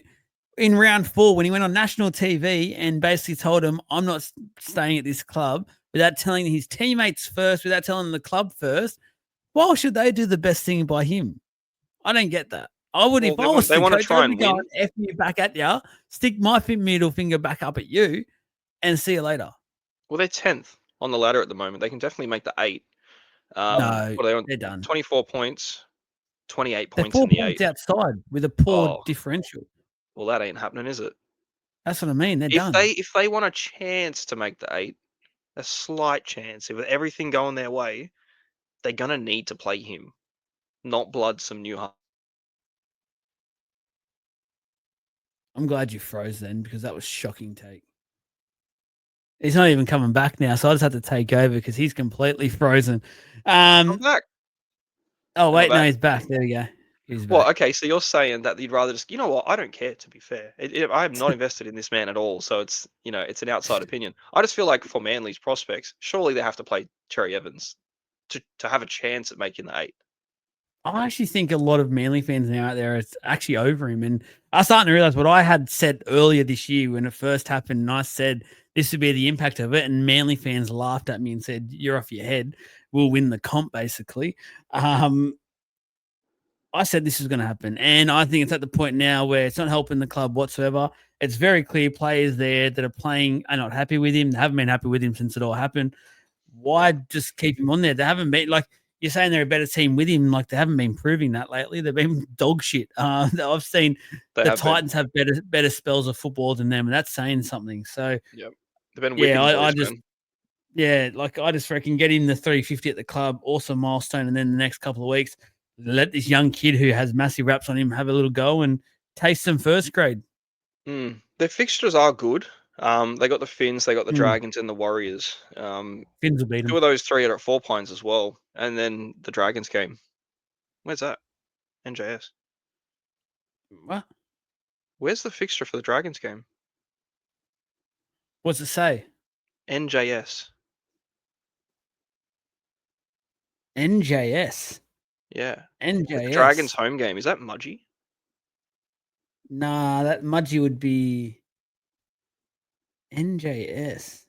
In round 4, when he went on national TV and basically told him, I'm not staying at this club, without telling his teammates first, without telling the club first, why should they do the best thing by him? I don't get that. I would, Well, if I was they the want to coach, try I'd be and win. going, F you back at you, stick my middle finger back up at you, and see you later. Well, they're 10th on the ladder at the moment. They can definitely make the 8. No, What are they on? they're done. 24 points, 28 They're points 4 in the points 8. outside with a poor Oh, differential. well, that ain't happening, is it? That's what I mean. They're If done. they want a chance to make the 8, a slight chance, with everything going their way, they're gonna need to play him, not blood some new. I'm glad you froze then because that was shocking take. He's not even coming back now, so I just had to take over because he's completely frozen. I'm back. Oh, Am I wait, no, back? he's back. There we go. He's Well, back. okay, so you're saying that you'd rather just, you know what? I don't care. To be fair, I am not invested in this man at all. So it's it's an outside opinion. I just feel like for Manly's prospects, surely they have to play Cherry Evans to have a chance at making the 8. I actually think a lot of Manly fans now out there is actually over him. And I'm starting to realize what I had said earlier this year when it first happened. And I said this would be the impact of it. And Manly fans laughed at me and said, "You're off your head. We'll win the comp," basically. I said this is going to happen. And I think it's at the point now where it's not helping the club whatsoever. It's very clear players there that are playing are not happy with him. They haven't been happy with him since it all happened. Why just keep him on there? They haven't been like you're saying they're a better team with him. Like they haven't been proving that lately. They've been dog shit. I've seen the Titans have better spells of football than them, and that's saying something. So yeah, they've been yeah, whipping I boys, just man. yeah, like I just reckon get him the 350 at the club, awesome milestone, and then the next couple of weeks let this young kid who has massive raps on him have a little go and taste some first grade. Their fixtures are good. They got the Finns, they got the Dragons, and the Warriors. Finns will beat 2 them. of those 3 are at 4 points as well, and then the Dragons game. Where's that? NJS. What? Where's the fixture for the Dragons game? What's it say? NJS. NJS. Yeah. The Dragons NJS. home game. Is that Mudgee? Nah, that Mudgee would be NJS.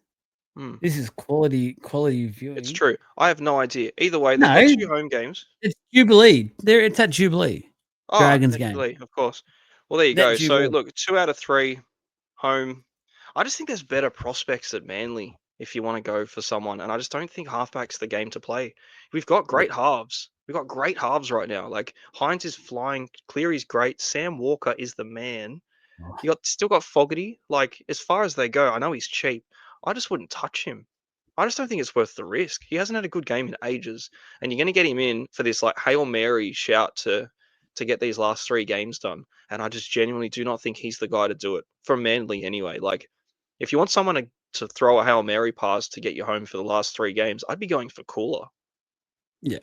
This is quality viewing. It's true. I have no idea. Either way, they've No, got 2 home games. it's Jubilee. It's at Jubilee. Dragons game. Jubilee, of course. Well, there you Net go. So Jubilee. look, 2 out of 3 home. I just think there's better prospects at Manly if you want to go for someone, and I just don't think halfback's the game to play. We've got great halves. We've got great halves right now. Like Hines is flying, Cleary's great, Sam Walker is the man. You still got Fogarty. Like as far as they go, I know he's cheap. I just wouldn't touch him. I just don't think it's worth the risk. He hasn't had a good game in ages, and you're going to get him in for this like Hail Mary shout to get these last 3 games done. And I just genuinely do not think he's the guy to do it for Manly anyway. Like if you want someone to throw a Hail Mary pass to get you home for the last 3 games, I'd be going for Cooler. Yeah.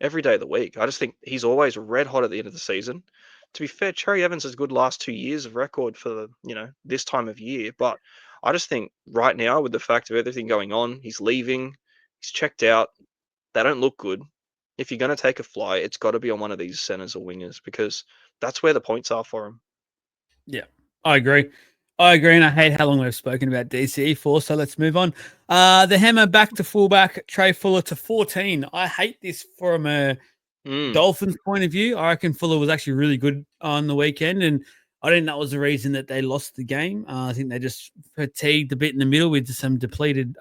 Every day of the week. I just think he's always red hot at the end of the season. to be fair, Cherry Evans has good last 2 years of record for this time of year. But I just think right now, with the fact of everything going on, he's leaving, he's checked out. They don't look good. If you're going to take a fly, it's got to be on one of these centers or wingers because that's where the points are for him. Yeah, I agree. I agree, and I hate how long we've spoken about DCE for, so let's move on. The hammer back to fullback, Trey Fuller to 14. I hate this from a Dolphins point of view. I reckon Fuller was actually really good on the weekend, and I think that was the reason that they lost the game. I think they just fatigued a bit in the middle with some depleted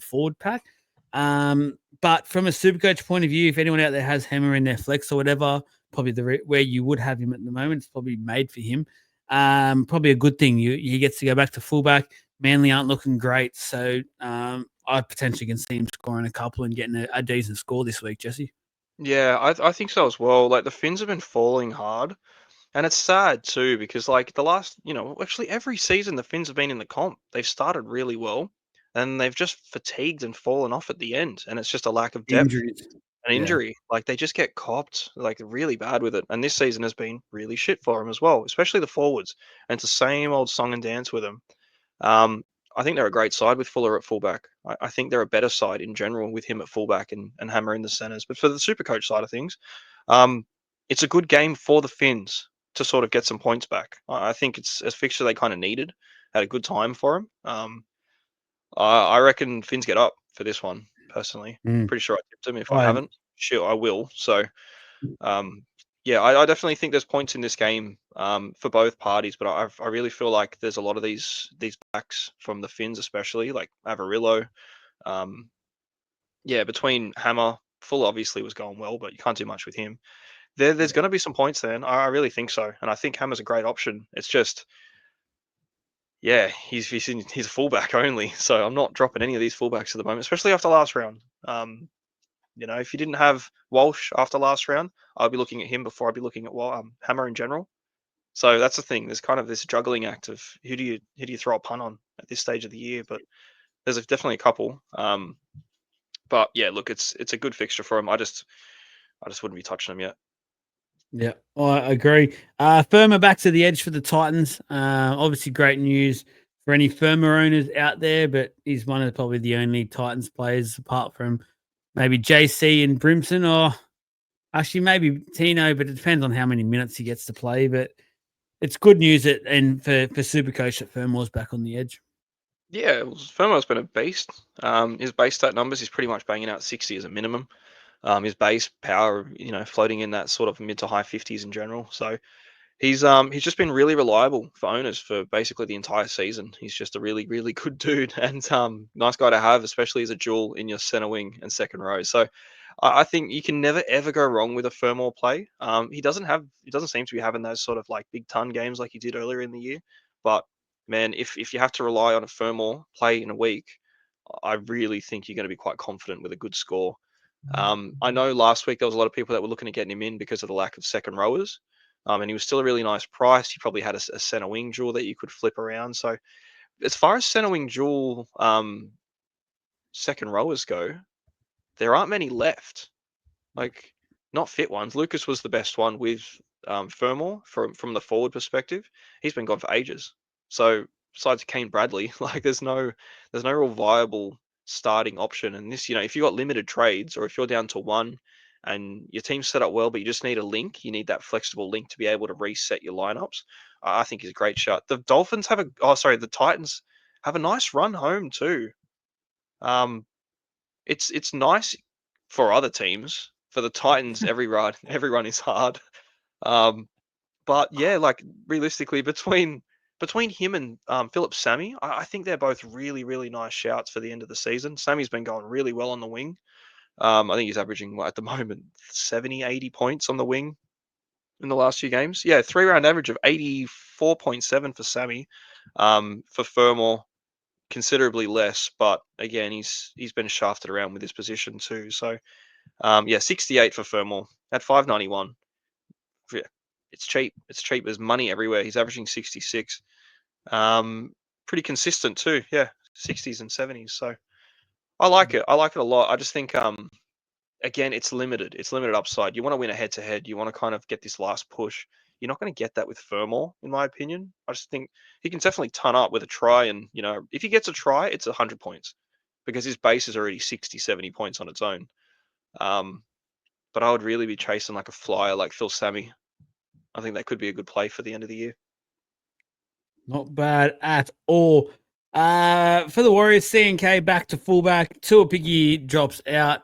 forward pack. But from a Supercoach point of view, if anyone out there has Hammer in their flex or whatever, probably where you would have him at the moment, it's probably made for him. Probably a good thing. He gets to go back to fullback. Manly aren't looking great, so I potentially can see him scoring a couple and getting a decent score this week, Jesse. Yeah, I think so as well. Like the Finns have been falling hard, and it's sad too because like the last, actually every season the Finns have been in the comp. They've started really well, and they've just fatigued and fallen off at the end, and it's just a lack of depth. Injuries. An Yeah. injury. Like they just get copped like really bad with it. And this season has been really shit for them as well, especially the forwards. And it's the same old song and dance with them. Um, I think they're a great side with Fuller at fullback. I think they're a better side in general with him at fullback and Hammer in the centers. But for the Supercoach side of things, um, it's a good game for the Finns to sort of get some points back. I think it's a fixture they kind of needed at a good time for them. I reckon Finns get up for this one, personally. Pretty sure I tipped them. If I I haven't, sure, I will. So, um, yeah, I definitely think there's points in this game for both parties, but I really feel like there's a lot of these backs from the Finns, especially like EVERRRRR. Um, yeah, between Hammer, Full obviously was going well, but you can't do much with him. There's going to be some points there, and I really think so. And I think Hammer's a great option. It's just, yeah, he's a fullback only, so I'm not dropping any of these fullbacks at the moment, especially after last round. If you didn't have Walsh after last round, I'd be looking at him before I'd be looking at Hammer in general. So that's the thing. There's kind of this juggling act of who do you throw a punt on at this stage of the year? But there's definitely a couple. But yeah, look, it's a good fixture for him. I just wouldn't be touching him yet. Yeah, I agree. Firma back to the edge for the Titans. Obviously, great news for any Firma owners out there, but he's one of probably the only Titans players apart from maybe JC and Brimson, or actually maybe Tino, but it depends on how many minutes he gets to play. But it's good news and for Supercoach that Firma's back on the edge. Yeah, Firmo's been a beast. His base stat numbers, he's pretty much banging out 60 as a minimum. His base power, floating in that sort of mid to high 50s in general. So he's just been really reliable for owners for basically the entire season. He's just a really, really good dude and nice guy to have, especially as a dual in your center wing and second row. So I think you can never ever go wrong with a Fermor play. He doesn't seem to be having those sort of like big ton games like he did earlier in the year. But man, if you have to rely on a Fermor play in a week, I really think you're going to be quite confident with a good score. I know last week there was a lot of people that were looking at getting him in because of the lack of second rowers. And he was still a really nice price. He probably had a center wing duel that you could flip around. So as far as center wing duel second rowers go, there aren't many left. Like not fit ones. Lucas was the best one with Fermor from the forward perspective. He's been gone for ages. So besides Kane Bradley, like there's no real viable starting option. And this, if you got limited trades or if you're down to one and your team's set up well, but you just need a link, you need that flexible link to be able to reset your lineups. I think is a great shot. The the Titans have a nice run home too. It's nice for other teams. For the Titans, every run is hard. But yeah, like realistically, between him and Philip Sammy, I think they're both really, really nice shouts for the end of the season. Sammy's been going really well on the wing. I think he's averaging at the moment 70, 80 points on the wing in the last few games. Yeah, 3 round average of 84.7 for Sammy. For Fermor, considerably less, but again, he's been shafted around with his position too. So yeah, 68 for Fermor at 591. Yeah, it's cheap. It's cheap. There's money everywhere. He's averaging 66. Pretty consistent too. Yeah, 60s and 70s. So I like it. I like it a lot. I just think again, it's limited. It's limited upside. You want to win a head to head. You want to kind of get this last push. You're not going to get that with Furmore, in my opinion. I just think he can definitely ton up with a try, and if he gets a try, it's 100 points because his base is already 60, 70 points on its own. But I would really be chasing like a flyer like Phil Sammy. I think that could be a good play for the end of the year. Not bad at all. For the Warriors, CNK back to fullback. Tuapiki drops out.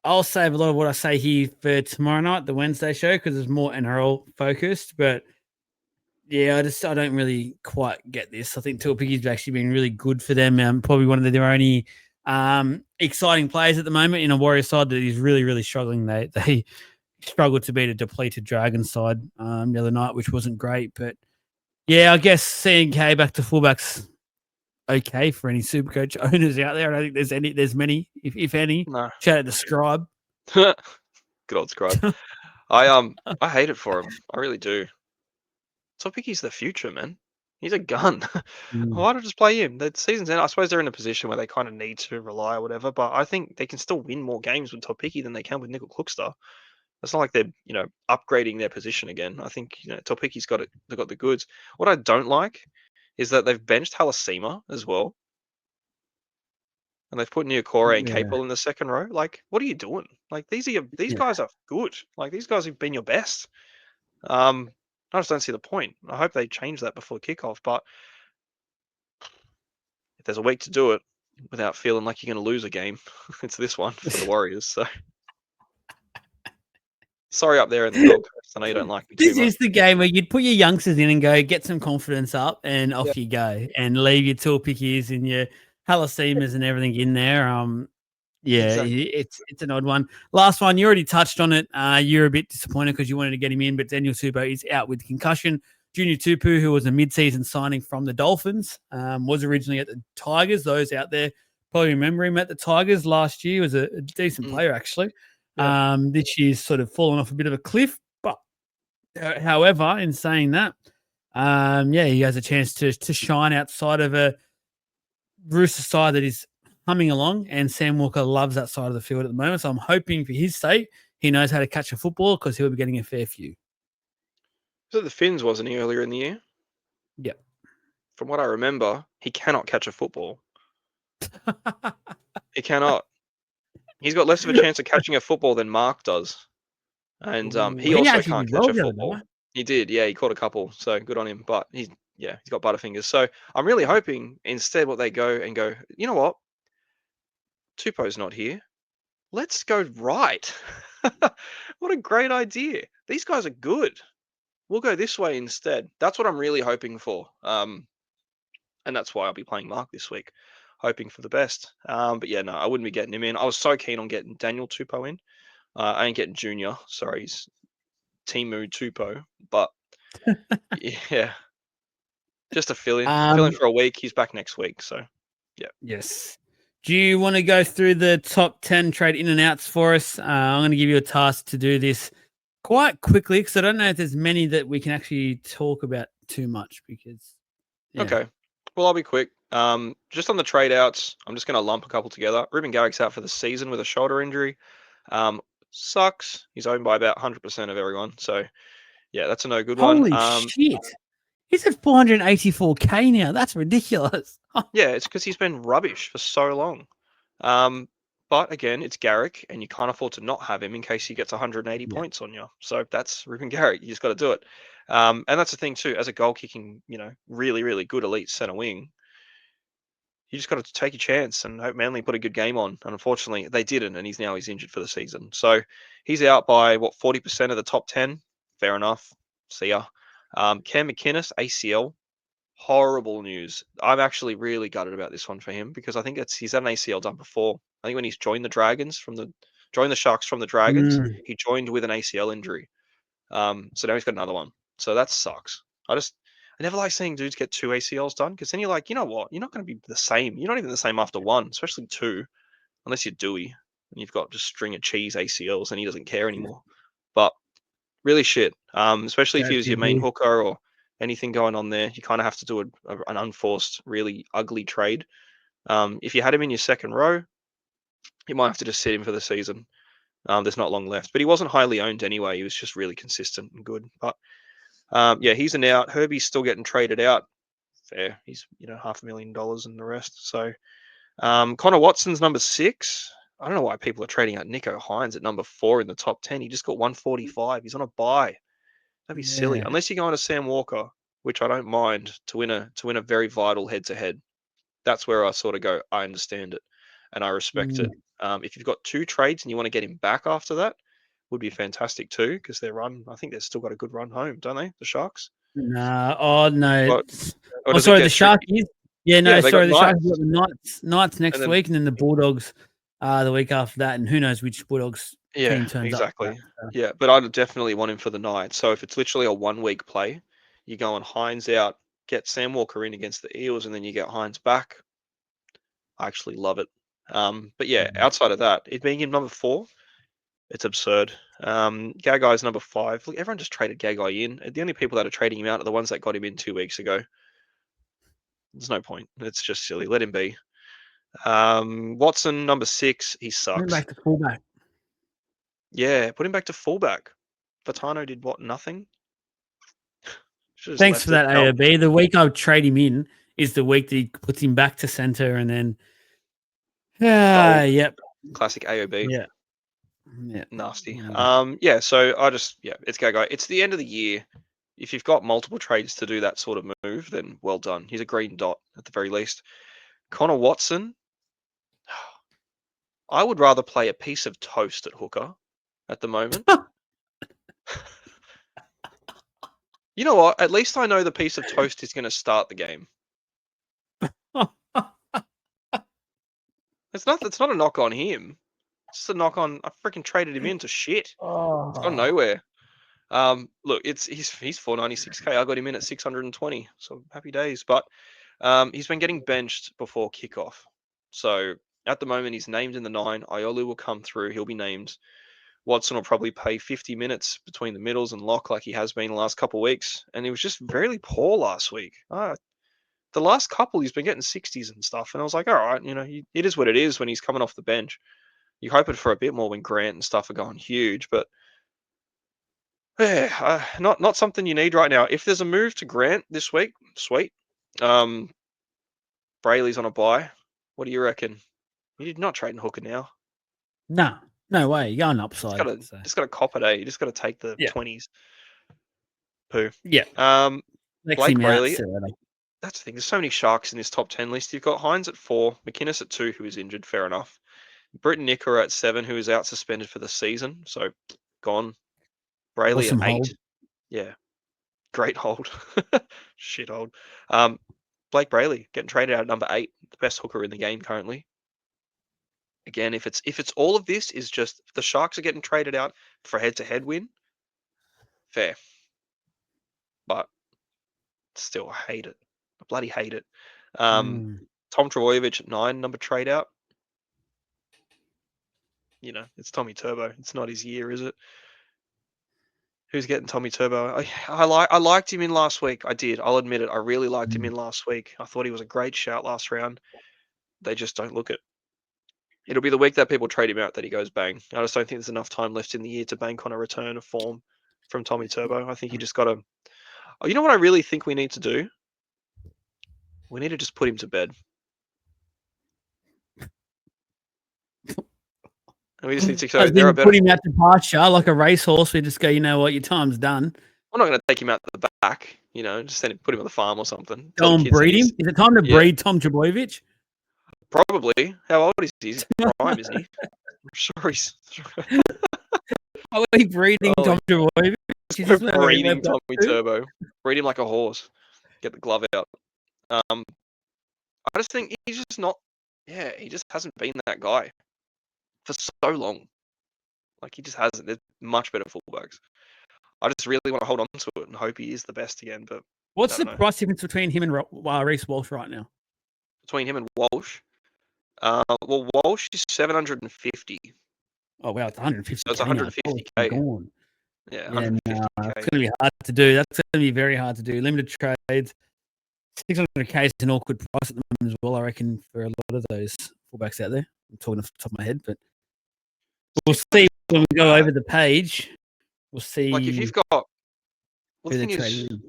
I'll save a lot of what I say here for tomorrow night, the Wednesday show, because it's more NRL focused. But yeah, I don't really quite get this. I think Tuapiki's actually been really good for them. Probably one of their only exciting players at the moment in a Warrior side that is really, really struggling. They struggled to beat a depleted Dragon side the other night, which wasn't great. But yeah, I guess CNK back to fullbacks okay for any Supercoach owners out there. I don't think there's many, if any. No. Shout out to Scribe. Good old Scribe. I hate it for him. I really do. Topiki's the future, man. He's a gun. Why not just play him? The season's end. I suppose they're in a position where they kind of need to rely or whatever, but I think they can still win more games with Topiki than they can with Nickel Cookster. It's not like they're, upgrading their position again. I think, Topiki's got it. They've got the goods. What I don't like is that they've benched Halasima as well. And they've put Niokore and Capel in the second row. Like, what are you doing? Like, these guys are good. Like, these guys have been your best. I just don't see the point. I hope they change that before kickoff. But if there's a week to do it without feeling like you're going to lose a game, it's this one for the Warriors. So sorry up there in the Gold Coast. I know you don't like me too much. This is the game where you'd put your youngsters in and go get some confidence up, and off you go, and leave your Tuapikis and your Halasimas and everything in there. Exactly. It's an odd one. Last one, you already touched on it. You're a bit disappointed because you wanted to get him in, but Daniel Subo is out with concussion. Junior Tupu, who was a mid-season signing from the Dolphins, was originally at the Tigers. Those out there probably remember him at the Tigers last year. He was a decent player, actually. Yeah. This year's sort of fallen off a bit of a cliff. But, however, in saying that, he has a chance to shine outside of a Rooster side that is humming along, and Sam Walker loves that side of the field at the moment. So I'm hoping for his sake he knows how to catch a football because he'll be getting a fair few. So the Finns, wasn't he, earlier in the year? Yep. From what I remember, he cannot catch a football. He cannot. He's got less of a chance of catching a football than Mark does. And he also can't catch a football. He did, yeah, he caught a couple, so good on him. But he's got butterfingers. So I'm really hoping instead what they go, you know what? Tupo's not here. Let's go right. What a great idea. These guys are good. We'll go this way instead. That's what I'm really hoping for. And that's why I'll be playing Mark this week, hoping for the best. But yeah, no, I wouldn't be getting him in. I was so keen on getting Daniel Tupou in. I ain't getting Junior. Sorry, he's Timu Tupou. But yeah, just a fill in for a week. He's back next week. So yeah. Yes. Do you want to go through the top 10 trade in and outs for us? I'm going to give you a task to do this quite quickly because I don't know if there's many that we can actually talk about too much because. Yeah. Okay. Well, I'll be quick. Just on the trade outs, I'm just going to lump a couple together. Ruben Garrick's out for the season with a shoulder injury. Sucks. He's owned by about 100% of everyone. So, yeah, that's a no good one. Holy shit. He's at 484K now. That's ridiculous. Yeah, it's because he's been rubbish for so long. But again, it's Garrick, and you can't afford to not have him in case he gets 180 points on you. So that's Ruben Garrick. You just got to do it. And that's the thing too. As a goal kicking, really, really good elite centre wing, you just got to take your chance and hope Manly put a good game on. And unfortunately, they didn't, and he's injured for the season. So he's out by 40% of the top 10. Fair enough. See ya. Cam McInnes, ACL. Horrible news. I'm actually really gutted about this one for him because I think he's had an ACL done before. I think when he's joined the Sharks from the Dragons, he joined with an ACL injury. So now he's got another one. So that sucks. I never like seeing dudes get 2 ACLs done because then you're like, you know what? You're not going to be the same. You're not even the same after one, especially 2, unless you're Dewey and you've got just string of cheese ACLs and he doesn't care anymore. But really shit. Especially if he was your main hooker or anything going on there, you kind of have to do an unforced, really ugly trade. If you had him in your second row, you might have to just sit him for the season. There's not long left, but he wasn't highly owned anyway. He was just really consistent and good. But yeah, he's an out. Herbie's still getting traded out. Fair. He's $500,000 and the rest. So Connor Watson's number 6. I don't know why people are trading out Nico Hines at number 4 in the top 10. He just got 145. He's on a buy. That'd be silly. Unless you're going to Sam Walker, which I don't mind, to win a very vital head-to-head. That's where I sort of go, I understand it and I respect it. If you've got 2 trades and you want to get him back after that, would be fantastic too, because I think they've still got a good run home, don't they? The Sharks? No. Oh, no. Or sorry, the Sharks. Yeah, no, sorry. The Sharks got the Knights next week, and then the Bulldogs the week after that, and who knows which Bulldogs team turns exactly. up. So. Yeah, but I'd definitely want him for the Knights. So if it's literally a 1-week play, you go on Hines out, get Sam Walker in against the Eels, and then you get Hines back. I actually love it. But yeah, outside of that, it being in number 4, it's absurd. Gagai's number 5. Look, everyone just traded Gagai in. The only people that are trading him out are the ones that got him in 2 weeks ago. There's no point. It's just silly. Let him be. Watson, number 6. He sucks. Put him back to fullback. Yeah, put him back to fullback. Fatano did what? Nothing? Thanks for that, AOB. The week I would trade him in is the week that he puts him back to center, and then yep. Classic AOB. Yeah. Nasty. Yeah, so it's Gagai. It's the end of the year. If you've got multiple trades to do that sort of move, then well done. He's a green dot at the very least. Connor Watson. I would rather play a piece of toast at hooker at the moment. You know what? At least I know the piece of toast is going to start the game. It's not a knock on him. It's just a knock on. I freaking traded him into shit. It's gone nowhere. Look, he's 496k. I got him in at 620. So happy days. But he's been getting benched before kickoff. So at the moment he's named in the 9. Iolu will come through. He'll be named. Watson will probably play 50 minutes between the middles and lock like he has been the last couple of weeks. And he was just very poor last week. The last couple, he's been getting 60s and stuff. And I was like, all right, it is what it is when he's coming off the bench. You're hoping for a bit more when Grant and stuff are going huge. But yeah, not something you need right now. If there's a move to Grant this week, sweet. Brayley's on a buy. What do you reckon? You're not trading hooker now. No way. You're going upside. Just got to cop it, eh? You just got to take the 20s. Poo. Yeah. Blake Brayley. That's the thing. There's so many Sharks in this top 10 list. You've got Hines at 4, McInnes at 2, who is injured. Fair enough. Britton Nicker at 7, who is out suspended for the season. So gone. Brayley awesome at 8. Hold. Yeah. Great hold. Shit hold. Blake Brayley getting traded out at number 8, the best hooker in the game currently. Again, if it's all of this is just the Sharks are getting traded out for a head-to-head win, fair. But still, I hate it. I bloody hate it. Tom Trbojevic at 9, number trade out. It's Tommy Turbo. It's not his year, is it? Who's getting Tommy Turbo? I liked him in last week. I did. I'll admit it. I really liked him in last week. I thought he was a great shout last round. They just don't look it. It'll be the week that people trade him out that he goes bang. I just don't think there's enough time left in the year to bank on a return of form from Tommy Turbo. I think you just got to... You know what I really think we need to do? We need to just put him to bed. And we just need to go, put him out to pasture like a racehorse. We just go, you know what, your time's done. I'm not going to take him out the back, just put him on the farm or something. Go and breed him? Is it time to breed Tom Trbojevic? Probably. How old is he? He's prime, isn't he? I'm sure he's... Are we breeding Tom Trbojevic? Breeding Tommy Turbo. Breed him like a horse. Get the glove out. I just think he's just not... Yeah, he just hasn't been that guy for so long. Like, he just hasn't. There's much better fullbacks. I just really want to hold on to it and hope he is the best again. But what's the price difference between him and Reece Walsh right now? Between him and Walsh? Well, Walsh is 750. Oh, wow, it's 150. So it's 150k. Yeah, 150K. It's going to be hard to do. That's going to be very hard to do. Limited trades. 600k is an awkward price at the moment as well, I reckon, for a lot of those fullbacks out there. I'm talking off the top of my head, but we'll see when we go over the page, we'll see Like if you've got, well, who the they're thing is, trading in.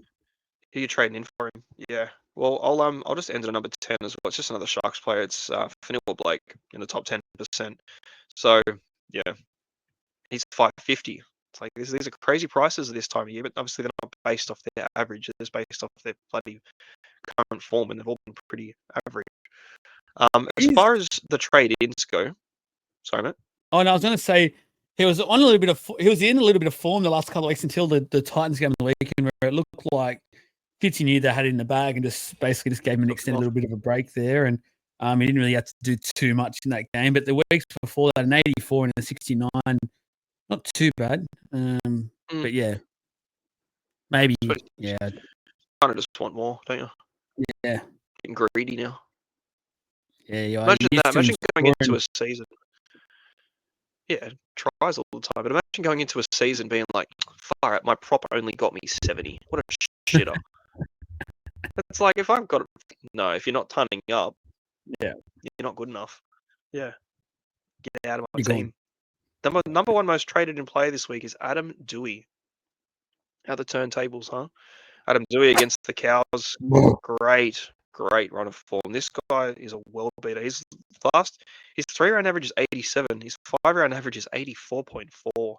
who you're trading in for him. Yeah. Well, I'll just end at number 10 as well. It's just another Sharks player. It's Fanil Blake in the top 10%. So yeah, he's 550. It's like these are crazy prices at this time of year, but obviously they're not based off their average. They're based off their bloody current form, and they've all been pretty average. As far as the trade-ins go, sorry, mate. Oh, and I was going to say he was in a little bit of form the last couple of weeks until the Titans game on the weekend, where it looked like Fitzy knew they had it in the bag and just basically just gave him an extended little bit of a break there, and he didn't really have to do too much in that game. But the weeks before that, an 84 and a 69, not too bad. But yeah, maybe yeah, Kind of just want more, don't you? yeah, Getting greedy now. yeah. Imagine that. Imagine going into a season. Yeah, tries all the time. But imagine going into a season being like, far out, my prop only got me 70. What a shitter. It's like if I've got no, if you're not turning up, yeah, you're not good enough. Yeah, get out of my you're team. Number one most traded in play this week is Adam Dewey. How the turntables, huh? Adam Dewey against the Cows. Great run of form. This guy is a world beater. His 3-round average is 87. His 5-round average is 84.4.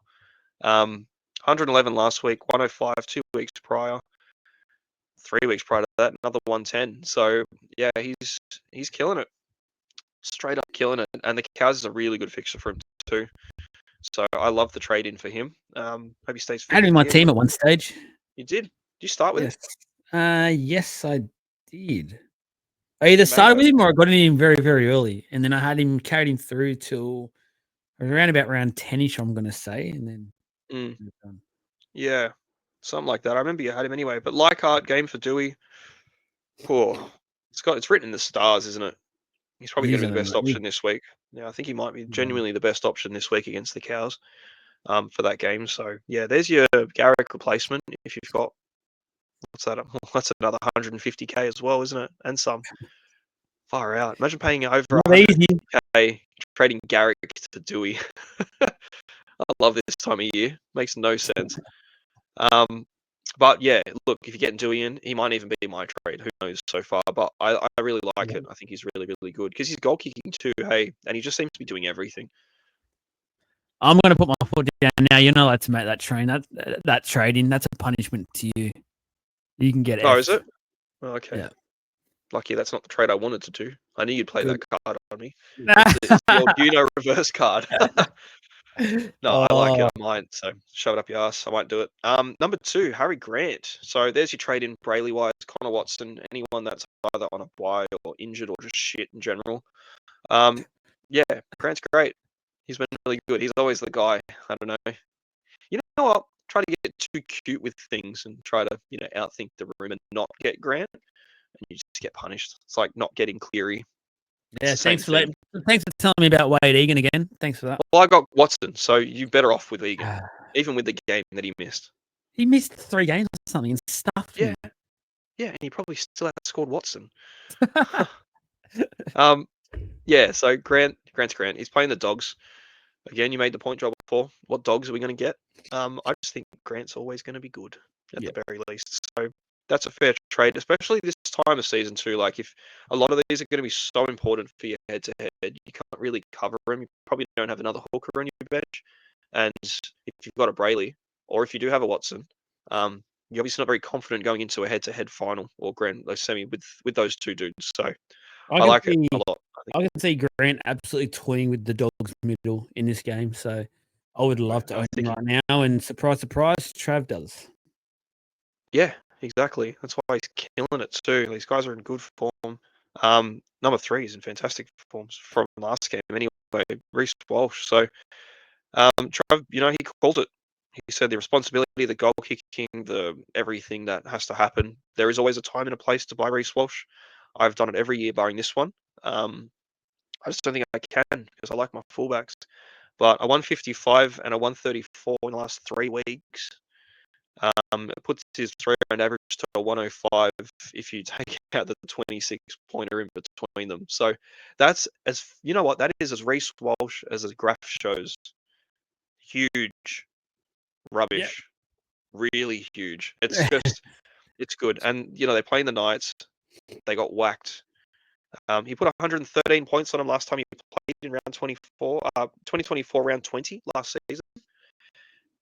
111 last week, 105 2 weeks prior, 3 weeks prior to that, another 110. So yeah, he's killing it. Straight up killing it. And the Cows is a really good fixture for him too. So I love the trade in for him. Hope he stays fit. I had him in my team at one stage. You did? Did you start with him? Yes, I did. I either started with him or I got him very, very early. And then I had him, carried him through till around about round 10-ish, I'm going to say. And then yeah, something like that. I remember you had him anyway. But Leichhardt game for Dewey. Oh, it's written in the stars, isn't it? He's probably going to be the best option this week. Yeah, I think he might be genuinely the best option this week against the Cows for that game. So yeah, there's your Garrick replacement. If you've got what's that? That's another 150k as well, isn't it? And some. Far out. Imagine paying over 100k trading Garrick to Dewey. I love this time of year. Makes no sense. But yeah, look, if you're getting Dewey in, he might even be my trade. Who knows so far? But I really like it. I think he's really, really good because he's goal kicking too, hey, and he just seems to be doing everything. I'm going to put my foot down now. You're not allowed to make that train. That trading, that's a punishment to you. You can get. Oh, is it? Oh, okay. Yeah. Lucky that's not the trade I wanted to do. I knew you'd play that card on me. It's the old Juno reverse card. No, I like it. I might. So shove it up your ass. I won't do it. Number 2, Harry Grant. So there's your trade in Brayley wise, Connor Watson, anyone that's either on a bye or injured or just shit in general. Yeah, Grant's great. He's been really good. He's always the guy. I don't know. You know what? Try to get too cute with things and try to, outthink the room and not get Grant, and you just get punished. It's like not getting Cleary. Yeah, thanks for telling me about Wade Egan again. Thanks for that. Well, I got Watson, so you're better off with Egan, even with the game that he missed. He missed 3 games or something and stuffed me. Yeah, and he probably still outscored Watson. Yeah, so Grant's Grant. He's playing the Dogs. Again, you made the point, Joel, before. What Dogs are we going to get? I just think Grant's always going to be good at the very least. So that's a fair trade, especially this time of season too. Like if a lot of these are going to be so important for your head-to-head, you can't really cover them. You probably don't have another hooker on your bench, and if you've got a Brayley or if you do have a Watson, you're obviously not very confident going into a head-to-head final or grand semi with those two dudes. So I like it a lot. I can see Grant absolutely toying with the Dogs middle in this game. So I would love to own him right now. And surprise, surprise, Trav does. Yeah, exactly. That's why he's killing it too. These guys are in good form. Number 3 is in fantastic forms from last game anyway, Reece Walsh. So Trav, he called it. He said the responsibility, the goal kicking, the everything that has to happen. There is always a time and a place to buy Reece Walsh. I've done it every year barring this one. I just don't think I can because I like my fullbacks. But a 155 and a 134 in the last 3 weeks. It puts his 3-round average to a 105 if you take out the 26-pointer in between them. So that's that is as Reece Walsh as the graph shows. huge rubbish, really huge. It's just, it's good. And, they're playing the Knights. They got whacked. He put 113 points on them last time he played in round 24, 2024 round 20 last season.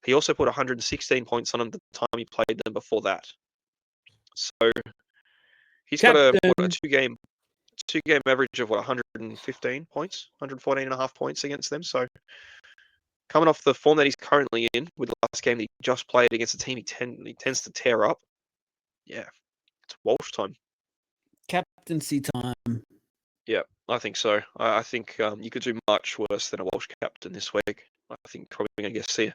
He also put 116 points on them the time he played them before that. So he's got a two-game average of 115 points, 114 and a half points against them. So coming off the form that he's currently in with the last game that he just played against a team he tends to tear up. Yeah, it's Walsh time. Captaincy time. Yeah, I think so. I think you could do much worse than a Walsh captain this week. I think probably going to see,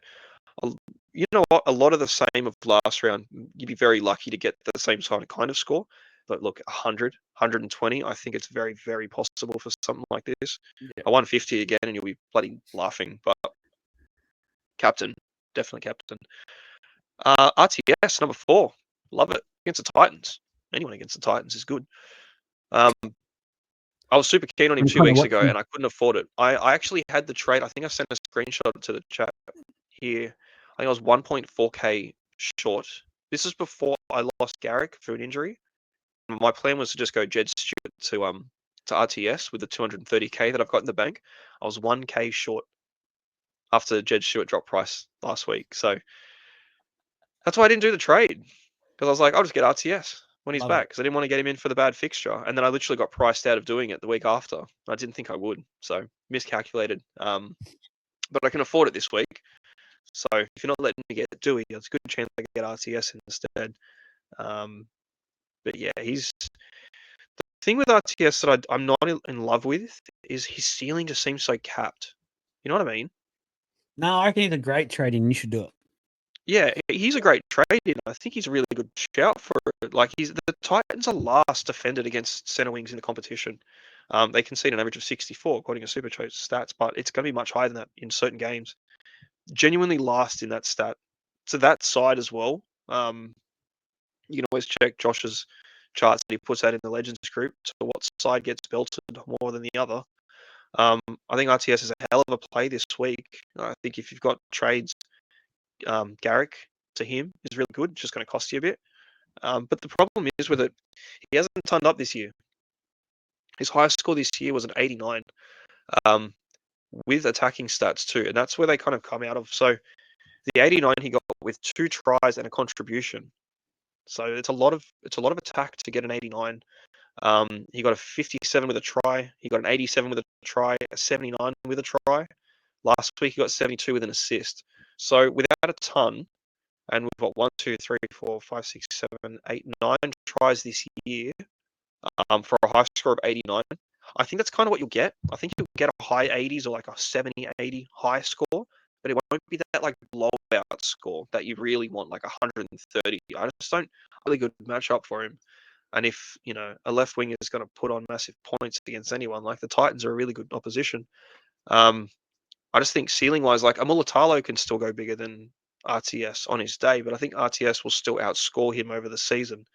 you know what, a lot of the same of last round. You'd be very lucky to get the same kind of score. But look, 100, 120, I think it's very, very possible for something like this. Yeah. A 150 again, and you'll be bloody laughing. But captain, definitely captain. RTS number 4, love it against the Titans. Anyone against the Titans is good. I was super keen on him 2 weeks ago, and I couldn't afford it. I actually had the trade. I think I sent a screenshot to the chat here. I think I was 1.4k short. This is before I lost Garrick through an injury. My plan was to just go Jed Stewart to RTS with the 230k that I've got in the bank. I was 1k short after Jed Stewart dropped price last week. So that's why I didn't do the trade, because I was like, I'll just get RTS when he's back, because I didn't want to get him in for the bad fixture. And then I literally got priced out of doing it the week after. I didn't think I would, so miscalculated. But I can afford it this week. So if you're not letting me get Dewey, there's a good chance I get RTS instead. But yeah, the thing with RTS that I'm not in love with is his ceiling just seems so capped. You know what I mean? No, I reckon he's a great trade and you should do it. Yeah, he's a great trade-in. I think he's a really good shout for it. Like, the Titans are last defended against centre wings in the competition. They concede an average of 64 according to Supercoach stats, but it's going to be much higher than that in certain games. Genuinely last in that stat. So that side as well. You can always check Josh's charts that he puts out in the Legends group to what side gets belted more than the other. I think RTS is a hell of a play this week. I think if you've got trades, Garrick to him is really good. It's just going to cost you a bit. But the problem is with it, he hasn't turned up this year. His highest score this year was an 89, with attacking stats too, and that's where they kind of come out of. So the 89 he got with 2 tries and a contribution. So it's a lot of attack to get an 89. He got a 57 with a try. He got an 87 with a try, a 79 with a try. Last week he got 72 with an assist. So without a ton, and we've got 1, 2, 3, 4, 5, 6, 7, 8, 9 tries this year, for a high score of 89. I think that's kind of what you'll get. I think you'll get a high 80s or like a 70, 80 high score, but it won't be that like blowout score that you really want, like 130. I just don't really good matchup for him. And if, a left winger is going to put on massive points against anyone, like the Titans are a really good opposition. I just think ceiling wise, like Amulatalo can still go bigger than RTS on his day, but I think RTS will still outscore him over the season,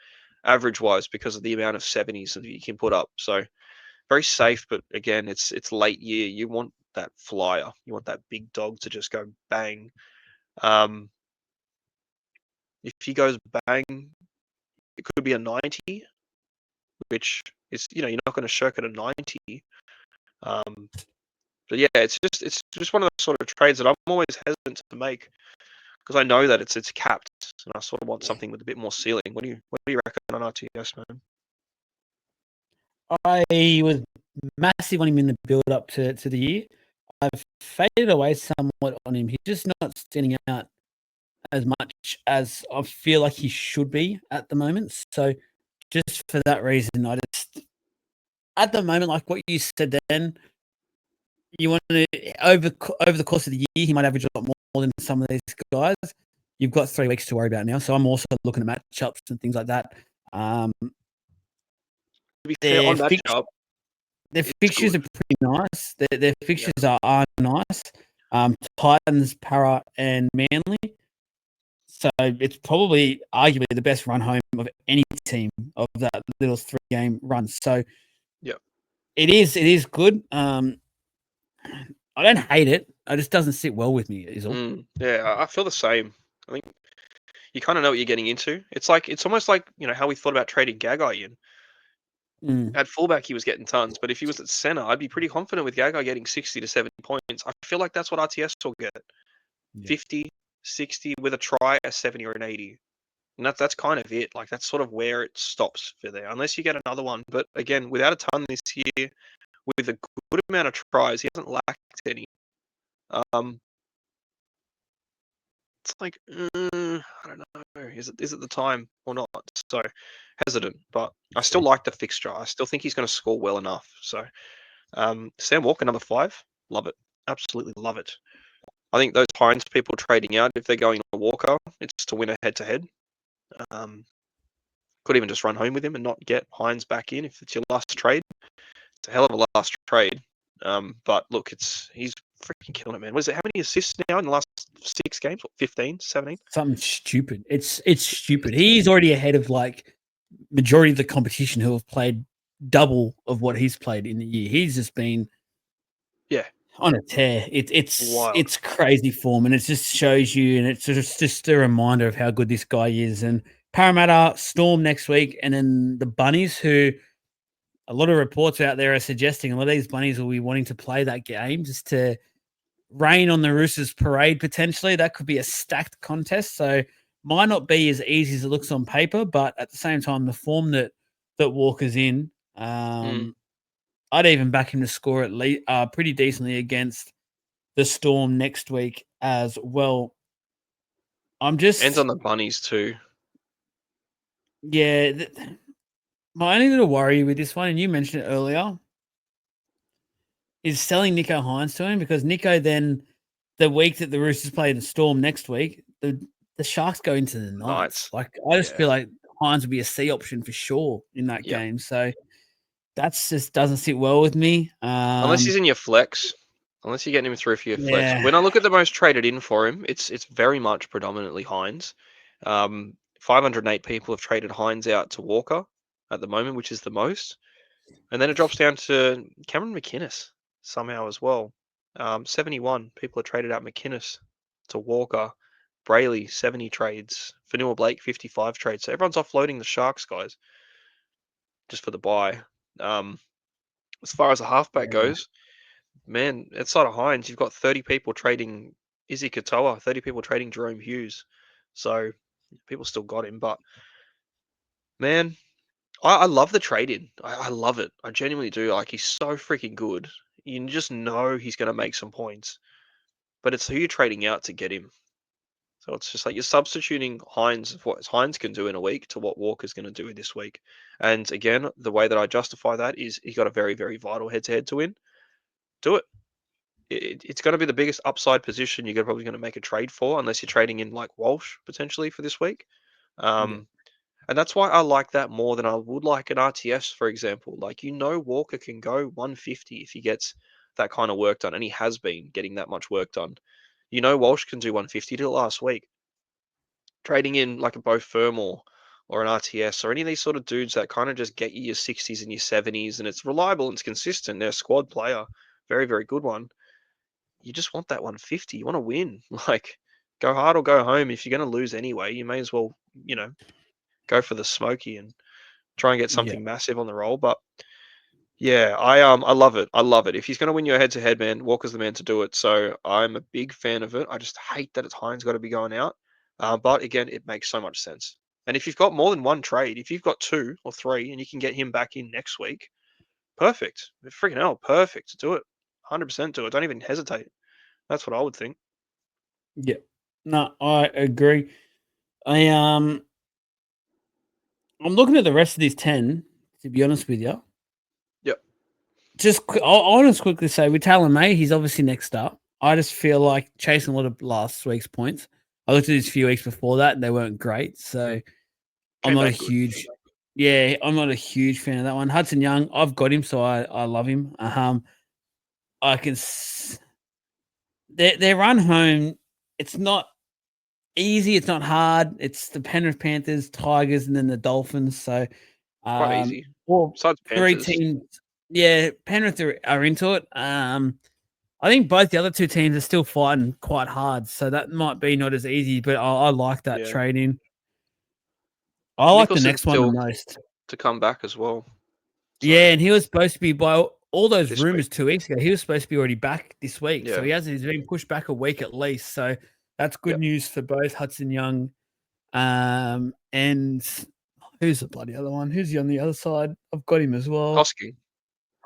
average wise, because of the amount of 70s that he can put up. So very safe, but again, it's late year. You want that flyer. You want that big dog to just go bang. If he goes bang, it could be a 90, which is, you're not going to shirk at a 90. But yeah, it's just one of those sort of trades that I'm always hesitant to make, because I know that it's capped, and I sort of want something with a bit more ceiling. What do you reckon on RTS, man? I was massive on him in the build up to the year. I've faded away somewhat on him. He's just not standing out as much as I feel like he should be at the moment. So just for that reason, at the moment, like what you said then, you want to, over the course of the year, he might average a lot more than some of these guys. You've got 3 weeks to worry about now. So I'm also looking at matchups and things like that. To be fair, on matchup, their fixtures are pretty nice. Their fixtures are nice. Titans, Para, and Manly. So it's probably arguably the best run home of any team of that little 3-game run. So yeah, it is good. I don't hate it. It just doesn't sit well with me. Is all. Yeah, I feel the same. I think you kind of know what you're getting into. It's almost like how we thought about trading Gagai in. Mm, At fullback, he was getting tons, but if he was at center, I'd be pretty confident with Gagai getting 60 to 70 points. I feel like that's what RTS will get. yeah. 50, 60 with a try, a 70 or an 80. And that's kind of it. Like that's sort of where it stops for there, unless you get another one. But again, without a ton this year, with a good amount of tries, he hasn't lacked any. Um, it's like I don't know. Is it the time or not? So hesitant, but I still like the fixture. I still think he's going to score well enough. So Sam Walker, number 5, love it, absolutely love it. I think those Hines people trading out, if they're going to Walker, it's to win a head to head. Could even just run home with him and not get Hines back in if it's your last trade. It's a hell of a last trade. But look, he's freaking killing it, man. What is it? How many assists now in the last 6 games? What, 15, 17? Something stupid. It's stupid. He's already ahead of like majority of the competition who have played double of what he's played in the year. He's just been Yeah, on a tear. wild. It's crazy form, and it just shows you, and it's just a reminder of how good this guy is. And Parramatta Storm next week, and then the Bunnies, who a lot of reports out there are suggesting a lot of these Bunnies will be wanting to play that game just to rain on the Roosters parade potentially. That could be a stacked contest. So might not be as easy as it looks on paper, but at the same time, the form that Walker's in, I'd even back him to score at least pretty decently against the Storm next week as well. I'm Ends just on the Bunnies too. yeah. My only little worry with this one, and you mentioned it earlier, is selling Nico Hines to him, because Nico then the week that the Roosters play the Storm next week, the Sharks go into the Knights. Knights. Like I just Yeah. feel like Hines would be a C option for sure in that Yep. game. So that's just doesn't sit well with me. Unless he's in your flex. Unless you're getting him through for your flex. Yeah, When I look at the most traded in for him, it's very much predominantly Hines. 508 people have traded Hines out to Walker at the moment, which is the most. And then it drops down to Cameron McInnes somehow as well. 71 people have traded out McInnes to Walker. Brayley, 70 trades. Fanua Blake, 55 trades. So everyone's offloading the Sharks, guys, just for the buy. As far as the halfback yeah, goes, man, outside of Hines, you've got 30 people trading Izzy Katoa, 30 people trading Jerome Hughes. So people still got him. But man, I love the trade in. I love it. I genuinely do. Like, he's so freaking good. You just know he's going to make some points. But it's who you're trading out to get him. So it's just like you're substituting Hines, what Hines can do in a week, to what Walker's going to do this week. And again, the way that I justify that is he got a very, very vital head to head to win. Do it. It's going to be the biggest upside position you're probably going to make a trade for, unless you're trading in like Walsh potentially for this week. yeah, And that's why I like that more than I would like an RTS, for example. Like, Walker can go 150 if he gets that kind of work done, and he has been getting that much work done. Walsh can do 150 till last week. Trading in like a Bo Fermor or an RTS or any of these sort of dudes that kind of just get you your 60s and your 70s, and it's reliable and it's consistent. They're a squad player, very, very good one. You just want that 150. You want to win. Like, go hard or go home. If you're going to lose anyway, you may as well, go for the smoky and try and get yeah, something massive on the roll. But yeah, I love it. I love it. If he's going to win your head to head, man, Walker's the man to do it. So I'm a big fan of it. I just hate that it's Hines got to be going out. But again, it makes so much sense. And if you've got more than one trade, if you've got 2 or 3 and you can get him back in next week, perfect. Freaking hell, perfect. Do it. 100% do it. Don't even hesitate. That's what I would think. yeah. No, I agree. I'm looking at the rest of these 10. To be honest with you, Yep. I'll just quickly say with Talon May, he's obviously next up. I just feel like chasing a lot of last week's points. I looked at these few weeks before that, and they weren't great. So I'm Came not a back good. huge, yeah, I'm not a huge fan of that one. Hudson Young, I've got him, so I love him. I can, their run home, it's not easy, it's not hard. It's the Penrith Panthers, Tigers, and then the Dolphins. So, Quite easy. well, Besides 3 Panthers. teams. Yeah, Penrith are into it. I think both the other two teams are still fighting quite hard, so that might be not as easy. But I like that Yeah. trade in. I like the Nicholson's next one the still most. to come back as well. So Yeah, and he was supposed to be by all those this week. rumors 2 weeks ago. He was supposed to be already back this week, so Yeah. he hasn't. He's been pushed back a week at least. So that's good Yep. news for both Hudson Young, and who's the bloody other one? Who's he on the other side? I've got him as well. Hosking.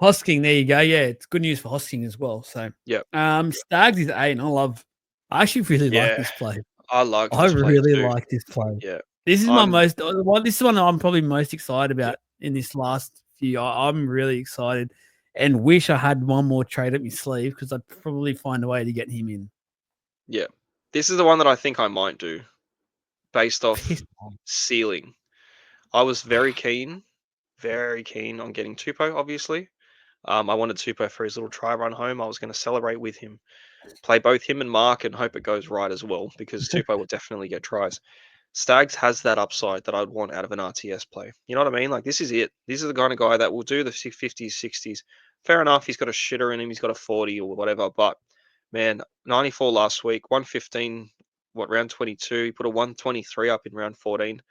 Hosking, there you go. Yeah, it's good news for Hosking as well. So, Yep. Stags is 8, and I actually really like Yeah. this play. I like I this play really too. like this play. Yeah. This is my I'm most one. This is one I'm probably most excited yeah. about in this last few. I'm really excited, and wish I had one more trade up my sleeve because I'd probably find a way to get him in. Yeah. This is the one that I think I might do based off Pissed off. ceiling. I was very keen on getting Tupou, obviously. I wanted Tupou for his little try run home. I was going to celebrate with him, play both him and Mark, and hope it goes right as well because Tupou will definitely get tries. Stags has that upside that I'd want out of an RTS play. You know what I mean? Like, this is it. This is the kind of guy that will do the 50s, 60s. Fair enough, he's got a shitter in him, he's got a 40 or whatever, but man, 94 last week, 115, round 22, he put a 123 up in round 14.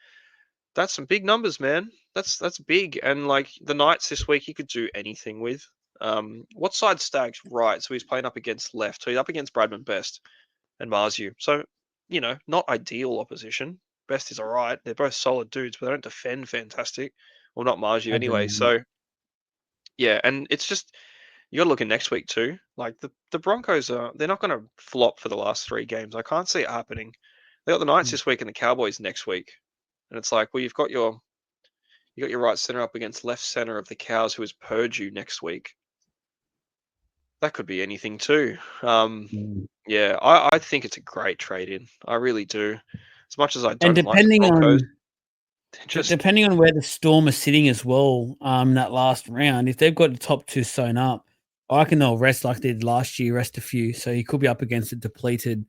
That's some big numbers, man. That's big. And like the Knights this week, he could do anything with. What side Stags? Right. So he's playing up against left. So he's up against Bradman Best and Marzu. So, not ideal opposition. Best is all right. They're both solid dudes, but they don't defend fantastic. Well, not Marzu anyway. Agreed. So yeah, and it's just you got to look at next week too. Like the Broncos they're not going to flop for the last 3 games. I can't see it happening. They got the Knights this week and the Cowboys next week, and it's like, well, you got your right center up against left center of the Cows, who is Purdue next week. That could be anything too. Yeah, I think it's a great trade in. I really do. As much as I And don't like the Broncos, they're just depending on where the Storm are sitting as well, that last round, if they've got the top two sewn up, I reckon they'll rest like they did last year, rest a few. So he could be up against a depleted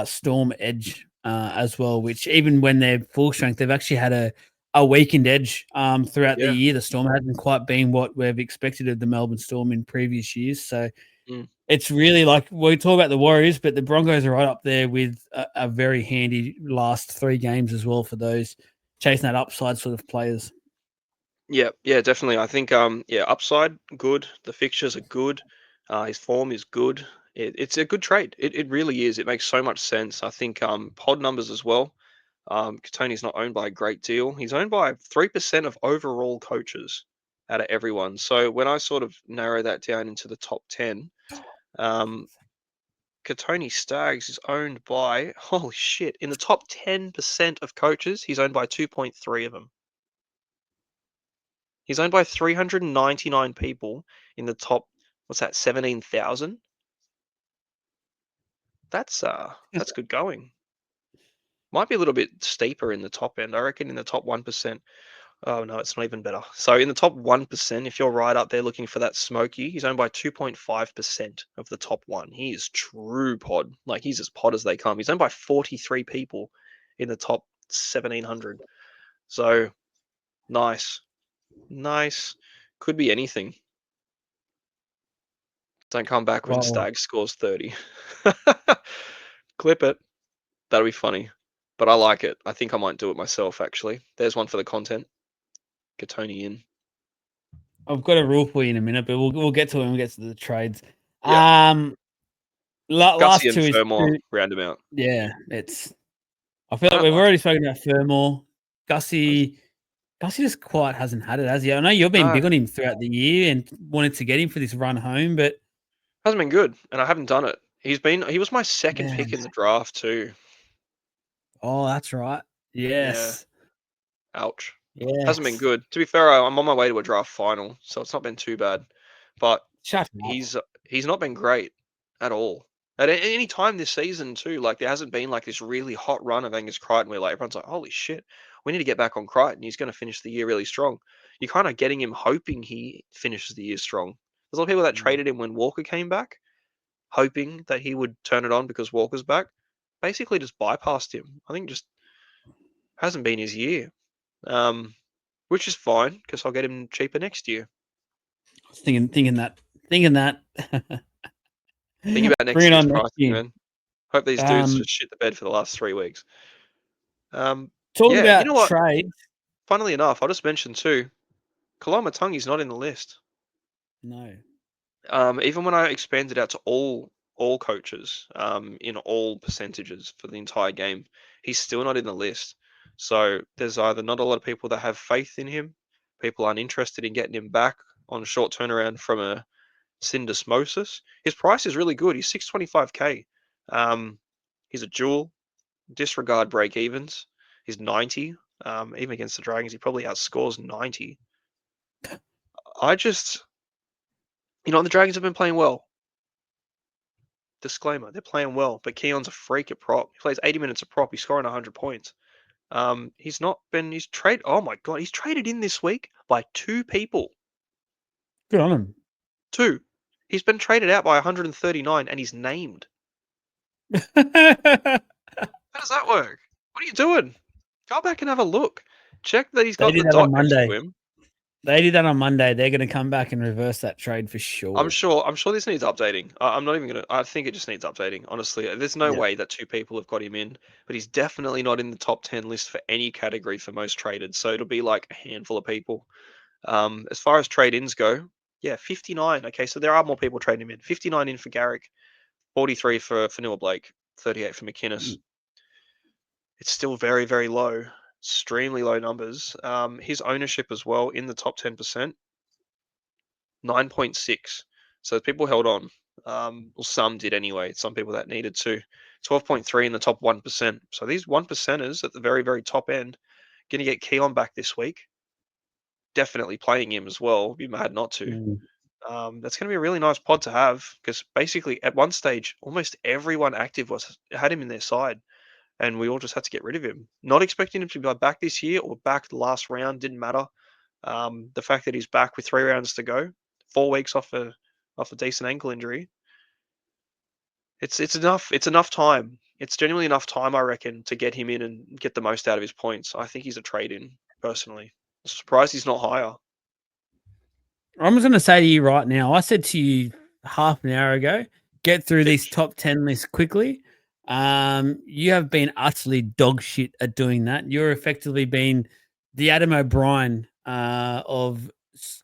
Storm edge as well, which even when they're full strength, they've actually had a weakened edge throughout the yeah. year. The Storm hasn't quite been what we've expected of the Melbourne Storm in previous years. So Mm. it's really like we talk about the Warriors, but the Broncos are right up there with a very handy last 3 games as well for those chasing that upside sort of players. Yeah, definitely. I think upside good. The fixtures are good. His form is good. It's a good trade. It really is. It makes so much sense. I think pod numbers as well. Tony's not owned by a great deal. He's owned by 3% of overall coaches out of everyone. So when I sort of narrow that down into the top 10, um, Katoni Staggs is owned by, holy shit, in the top 10% of coaches, he's owned by 2.3 of them. He's owned by 399 people in the top, what's that, 17,000? That's good going. Might be a little bit steeper in the top end. I reckon in the top 1%. Oh no, it's not even better. So in the top 1%, if you're right up there looking for that smoky, he's owned by 2.5% of the top one. He is true pod. Like, he's as pod as they come. He's owned by 43 people in the top 1,700. So nice. Nice. Could be anything. Don't come back when Well, Stag scores 30. Clip it. That'll be funny. But I like it. I think I might do it myself, actually. There's one for the content. Get Tony in. I've got a rule for you in a minute, but we'll get to it when we get to the trades. Yeah. Um, Gussie last and two is Furmore round him out. yeah. It's I feel I like don't we've like already it. spoken about Furmore. Gussie just quite hasn't had it, has he? I know you've been No, big on him throughout the year and wanted to get him for this run home, but hasn't been good, and I haven't done it. He was my second yeah. pick in the draft too. Oh, that's right. Yeah. Yes. Ouch. Hasn't been Yes. good. To be fair, I'm on my way to a draft final, so it's not been too bad. But Shut up. he's not been great at all. At any time this season too, like there hasn't been like this really hot run of Angus Crichton where like everyone's like, holy shit, we need to get back on Crichton. He's going to finish the year really strong. You're kind of getting him hoping he finishes the year strong. There's a lot of people that Mm. traded him when Walker came back, hoping that he would turn it on because Walker's back. Basically, just bypassed him. I think just hasn't been his year, which is fine because I'll get him cheaper next year. I was thinking that. Thinking about next Bring it year's on next pricing, year. man. Hope these dudes Um, just shit the bed for the last 3 weeks. Talking Yeah, you know about what? trades. Funnily enough, I'll just mention too, Kalamatangi's not in the list. No. Even when I expanded out to all coaches, in all percentages for the entire game, he's still not in the list. So there's either not a lot of people that have faith in him, people aren't interested in getting him back on a short turnaround from a syndesmosis. His price is really good. He's 625k. He's a jewel. Disregard break evens. He's 90. Even against the Dragons, he probably outscores 90. I just, the Dragons have been playing well. Disclaimer, they're playing well, but Keon's a freak at prop. He plays 80 minutes of prop. He's scoring 100 points. He's traded. Oh my God, he's traded in this week by 2 people. Good on him. 2. He's been traded out by 139 and he's named. They How does that work? What are you doing? Go back and have a look. Check that he's got the did that on dot next to Monday. him. They did that on Monday. They're going to come back and reverse that trade for sure. I'm sure this needs updating. I'm not even gonna. I think it just needs updating. Honestly, there's no Yeah. way that 2 people have got him in, but he's definitely not in the top 10 list for any category for most traded. So it'll be like a handful of people. As far as trade-ins go, yeah, 59. Okay, so there are more people trading him in. 59 in for Garrick, 43 for Fanua Blake, 38 for McInnes. It's still very, very low, extremely low numbers. His ownership as well in the top 10%, 9.6. So people held on. Well, some did anyway. Some people that needed to. 12.3 in the top 1%. So these 1%ers at the very, very top end going to get Keon back this week. Definitely playing him as well. Be mad not to. That's going to be a really nice pod to have because basically at one stage, almost everyone active had him in their side, and we all just had to get rid of him. Not expecting him to be back this year or back the last round didn't matter. The fact that he's back with 3 rounds to go, 4 weeks off a decent ankle injury, it's enough. It's enough time. It's genuinely enough time, I reckon, to get him in and get the most out of his points. I think he's a trade in personally. I'm surprised he's not higher. I'm just going to say to you right now, I said to you half an hour ago, get through these top 10 lists quickly. You have been utterly dog shit at doing that. You're effectively been the Adam O'Brien of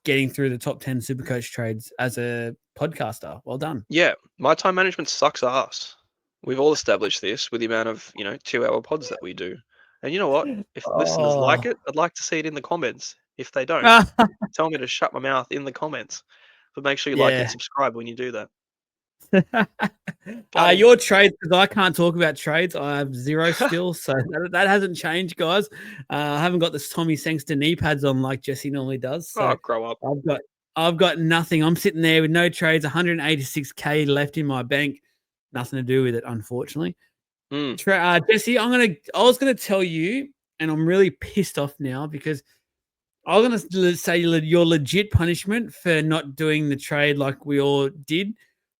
getting through the top 10 Supercoach trades as a podcaster. Well done. Yeah, my time management sucks ass. We've all established this with the amount of 2-hour pods that we do. And you know what? If listeners like Oh. it, I'd like to see it in the comments. If they don't, tell me to shut my mouth in the comments. But make sure you like and Yeah. subscribe when you do that. Your trades, because I can't talk about trades. I have 0 still, so that hasn't changed, guys. I haven't got this Tommy Sangster knee pads on like Jesse normally does. So grow up. I've got nothing. I'm sitting there with no trades, 186k left in my bank. Nothing to do with it, unfortunately. Jesse, I was gonna tell you, and I'm really pissed off now because I was gonna say your legit punishment for not doing the trade like we all did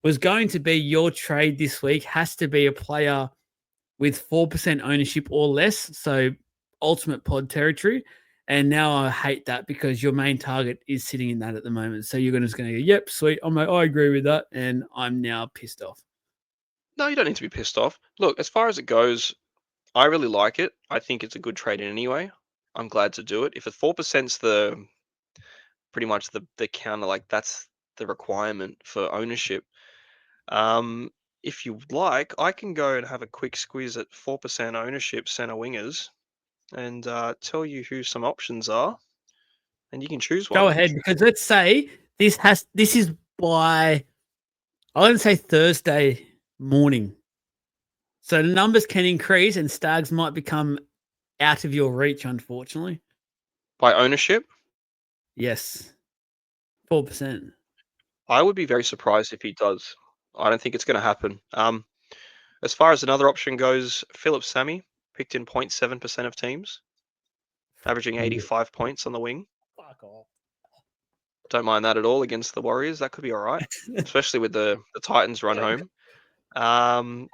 was going to be your trade this week has to be a player with 4% ownership or less, so ultimate pod territory. And now I hate that because your main target is sitting in that at the moment. So you're just going to go, yep, sweet. I'm like, I agree with that, and I'm now pissed off. No, you don't need to be pissed off. Look, as far as it goes, I really like it. I think it's a good trade in anyway. I'm glad to do it. If it's 4%'s pretty much the counter, like that's the requirement for ownership. If you like, I can go and have a quick squeeze at 4% ownership center wingers and tell you who some options are, and you can choose Go one. ahead, because let's say this is by I wouldn't say Thursday morning. So the numbers can increase and Stags might become out of your reach, unfortunately. By ownership, Yes. 4%. I would be very surprised if he does. I don't think it's going to happen. As far as another option goes, Philip Sammy picked in 0.7% of teams, averaging 85 points on the wing. Fuck off. Don't mind that at all against the Warriors. That could be all right, especially with the Titans run home.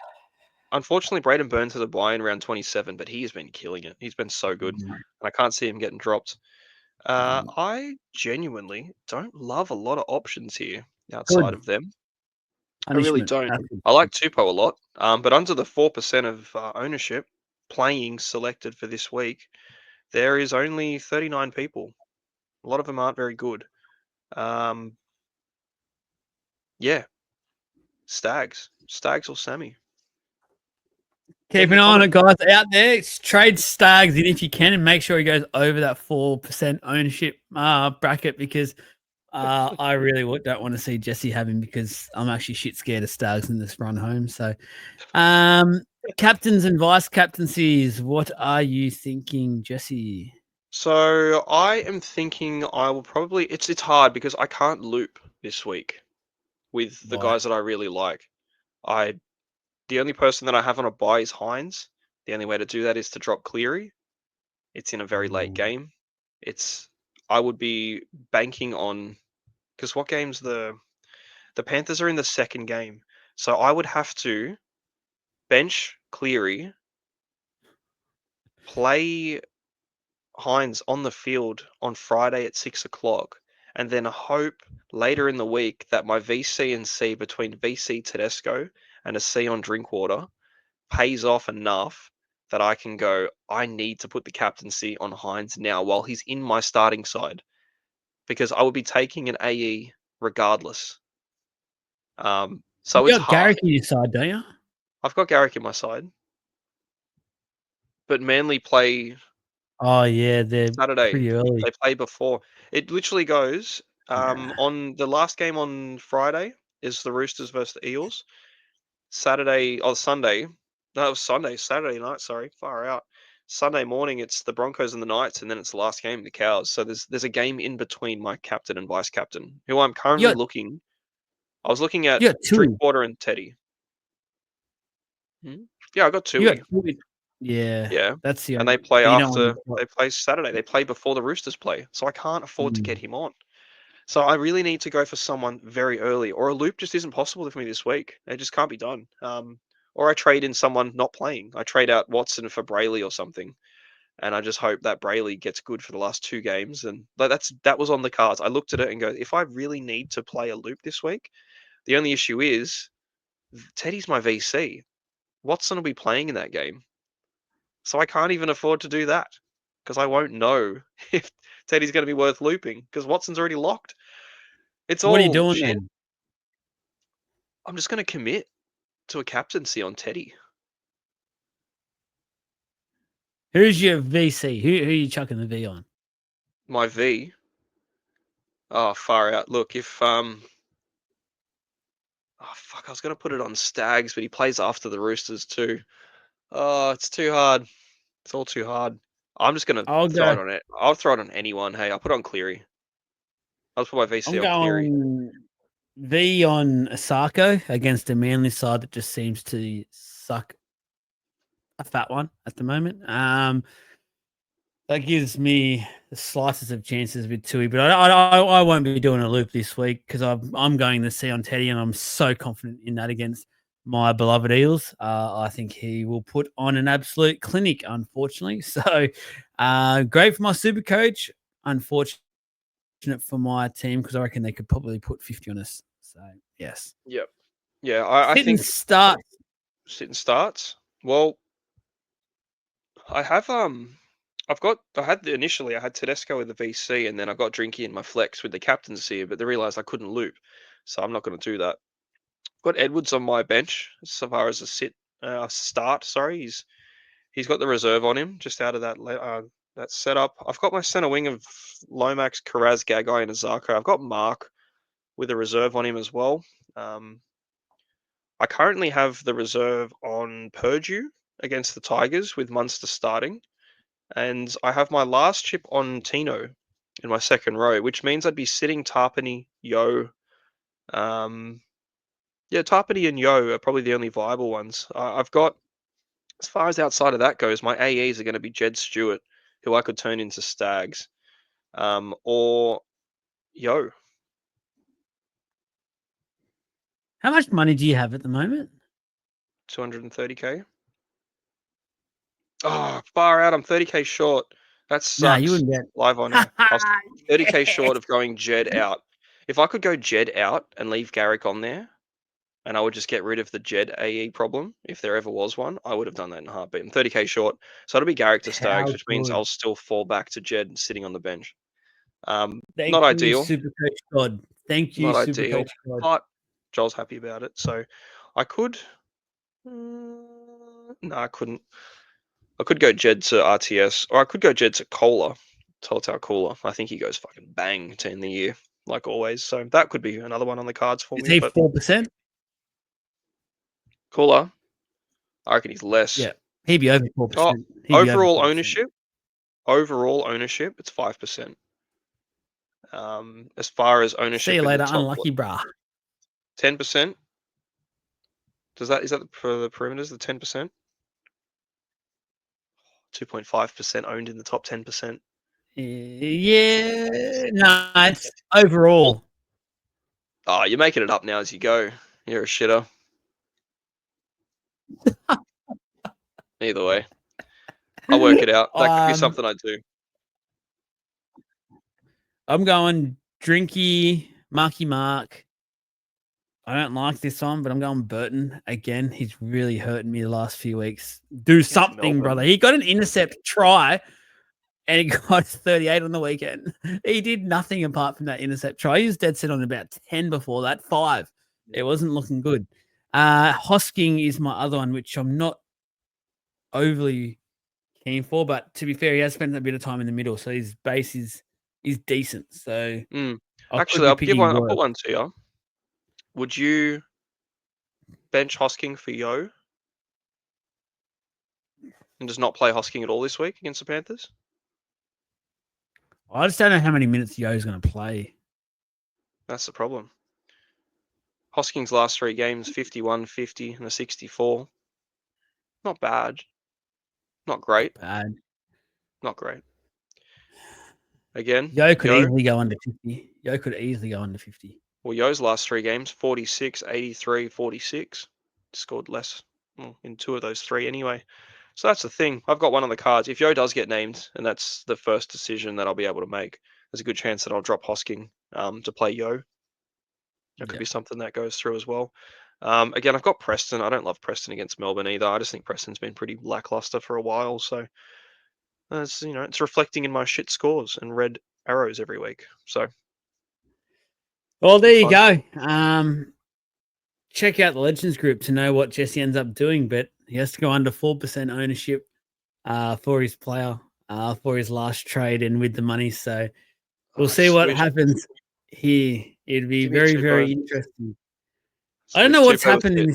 Unfortunately, Braden Burns has a buy in round 27, but he has been killing it. He's been so good, and I can't see him getting dropped. I genuinely don't love a lot of options here outside of them. I really Punishment. don't. That's I like Tupou a lot, but under the 4% of ownership playing selected for this week, there is only 39 people. A lot of them aren't very good. Um, yeah, Stags or Sammy. Keep Keep an your eye on it, comment. guys, out there. Trade Stags in if you can, and make sure he goes over that 4% ownership bracket because I really don't want to see Jesse have him because I'm actually shit scared of Stags in this run home. So, captains and vice captaincies, what are you thinking, Jesse? So I am thinking I will probably. It's hard because I can't loop this week with the Why? guys that I really like. I The only person that I have on a buy is Hines. The only way to do that is to drop Cleary. It's in a very late Ooh. game. It's I would be banking on because what game's the Panthers are in the second game, so I would have to bench Cleary, play Hines on the field on Friday at 6 o'clock, and then hope later in the week that my VC and C between VC Tedesco and a C on Drinkwater pays off enough that I can go, I need to put the captaincy on Hines now while he's in my starting side because I would be taking an AE regardless. So You it's got hard. Garrick on your side, don't you? I've got Garrick in my side, but Manly play Oh yeah, they're Saturday. pretty early. They play before. It literally goes on the last game on Friday is the Roosters versus the Eels. Saturday or Sunday. No, it was Sunday, Saturday night, sorry. Far out. Sunday morning it's the Broncos and the Knights, and then it's the last game, the Cows. So there's a game in between my captain and vice captain, who I'm You currently got looking. I was looking at you got Tui. Drinkwater and Teddy. Hmm? Yeah, I got You got Tui. Tui. Yeah, Yeah. that's the And only. they play But you don't want after to. they play Saturday. They play before the Roosters play. So I can't afford to Mm. get him on. So I really need to go for someone very early, or a loop just isn't possible for me this week. It just can't be done. Or I trade in someone not playing. I trade out Watson for Brayley or something, and I just hope that Brayley gets good for the last two games. And that was on the cards. I looked at it and go, if I really need to play a loop this week, the only issue is Teddy's my VC. Watson will be playing in that game, so I can't even afford to do that because I won't know if Teddy's going to be worth looping because Watson's already locked. It's What are you all doing shit. then? I'm just going to commit to a captaincy on Teddy. Who's your VC? Who are you chucking the V on? My V. Oh, far out. Look, if oh fuck, I was gonna put it on Stags, but he plays after the Roosters too. Oh, it's too hard. It's all too hard. I'm just gonna I'll throw go. it on it. I'll throw it on anyone. Hey, I'll put it on Cleary. I'll put my VC I'm on Cleary. going V on Asako against a Manly side that just seems to suck a fat one at the moment. That gives me the slices of chances with Tui, but I won't be doing a loop this week because I'm going to see on Teddy, and I'm so confident in that against my beloved Eels. I think he will put on an absolute clinic, unfortunately. So great for my super coach. Unfortunate for my team because I reckon they could probably put 50 on us. So yes. Yep. Yeah, I Sit and think start. sitting starts. Well, I have initially I had Tedesco with the VC, and then I got Drinky in my flex with the captaincy, but they realised I couldn't loop, so I'm not going to do that. Got Edwards on my bench so far as a start. Sorry, he's got the reserve on him just out of that setup. I've got my center wing of Lomax, Karaz, Gagai, and Azarko. I've got Mark with a reserve on him as well. Um, I currently have the reserve on Purdue against the Tigers with Munster starting, and I have my last chip on Tino in my second row, which means I'd be sitting Tarpany, Yo. Um, yeah, Tarpany and Yo are probably the only viable ones. I've got, as far as outside of that goes, my AEs are going to be Jed Stewart, who I could turn into Stags, or Yo. How much money do you have at the moment? 230k. Oh, far out. I'm 30k short. That No, you sucks. wouldn't get. Live on air. I was 30k Yes. short of going Jed out. If I could go Jed out and leave Garrick on there, and I would just get rid of the Jed AE problem. If there ever was one, I would have done that in a heartbeat. I'm 30k short, so it'll be Garrick to Stags, How which means good. I'll still fall back to Jed sitting on the bench. Thank Not you, ideal, Supercoach God. Thank you, not ideal, Supercoach God. but Joel's happy about it, so I could. No, I couldn't. I could go Jed to RTS, or I could go Jed to Kohler, Telltale Kohler. I think he goes fucking bang to end the year, like always. So that could be another one on the cards for Is me. he But 4%? Kohler, I reckon he's less. Yeah, he'd be over 4%. Oh, He'd be over overall 4%. ownership, it's 5%. As far as ownership See you in later, the top unlucky brah. 10%. Is that for the perimeters? The 10%, 2.5% owned in the top 10%. Yeah, no, it's overall. Oh, you're making it up now as you go. You're a shitter. Either way, I'll work it out. That could be something I do. I'm going Drinky, Marky Mark. I don't like this one, but I'm going Burton again. He's really hurting me the last few weeks. Do something, Melbourne. brother. He got an intercept try and he got 38 on the weekend. He did nothing apart from that intercept try. He was dead set on about 10 before that, 5. It wasn't looking good. Hosking is my other one, which I'm not overly keen for, but to be fair, he has spent a bit of time in the middle, so his base is decent. So Actually, I'll put one to you. Would you bench Hosking for Yo and just not play Hosking at all this week against the Panthers? I just don't know how many minutes Yo's going to play. That's the problem. Hosking's last 3 games, 51, 50, and a 64. Not bad. Not great. Not great. Again, Yo could easily go under 50. Yo could easily go under 50. Well, Yo's last 3 games, 46, 83, 46. Scored less in 2 of those 3 anyway. So that's the thing. I've got one on the cards. If Yo does get named, and that's the first decision that I'll be able to make, there's a good chance that I'll drop Hosking to play Yo. That could be something that goes through as well. Again, I've got Preston. I don't love Preston against Melbourne either. I just think Preston's been pretty lackluster for a while. So, it's reflecting in my shit scores and red arrows every week. So, well, there you go. Check out the Legends group to know what Jesse ends up doing, but he has to go under 4% ownership for his player for his last trade and with the money. So we'll see what happens here. It'd be very, very interesting. I don't know what's happened in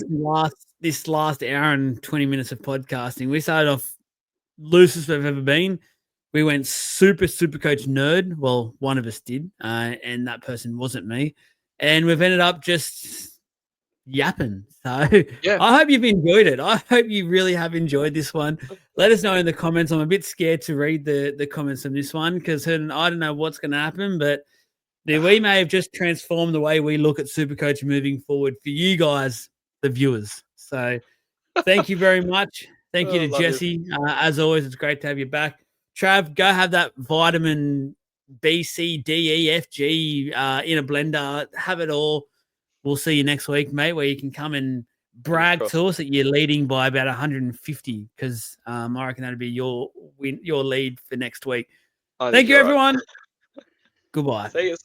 this last hour and 20 minutes of podcasting. We started off loosest we've ever been. We went super coach nerd. Well, one of us did, and that person wasn't me. And we've ended up just yapping. So yeah. I hope you've enjoyed it. I hope you really have enjoyed this one. Let us know in the comments. I'm a bit scared to read the comments on this one because I don't know what's going to happen, but we may have just transformed the way we look at Supercoach moving forward for you guys, the viewers. So thank you very much. Thank you to Jesse. As always, it's great to have you back. Trav, go have that vitamin B, C, D, E, F, G in a blender. Have it all. We'll see you next week, mate, where you can come and brag to us that you're leading by about 150 because I reckon that'll be your lead for next week. Thank you, everyone. Goodbye. See you.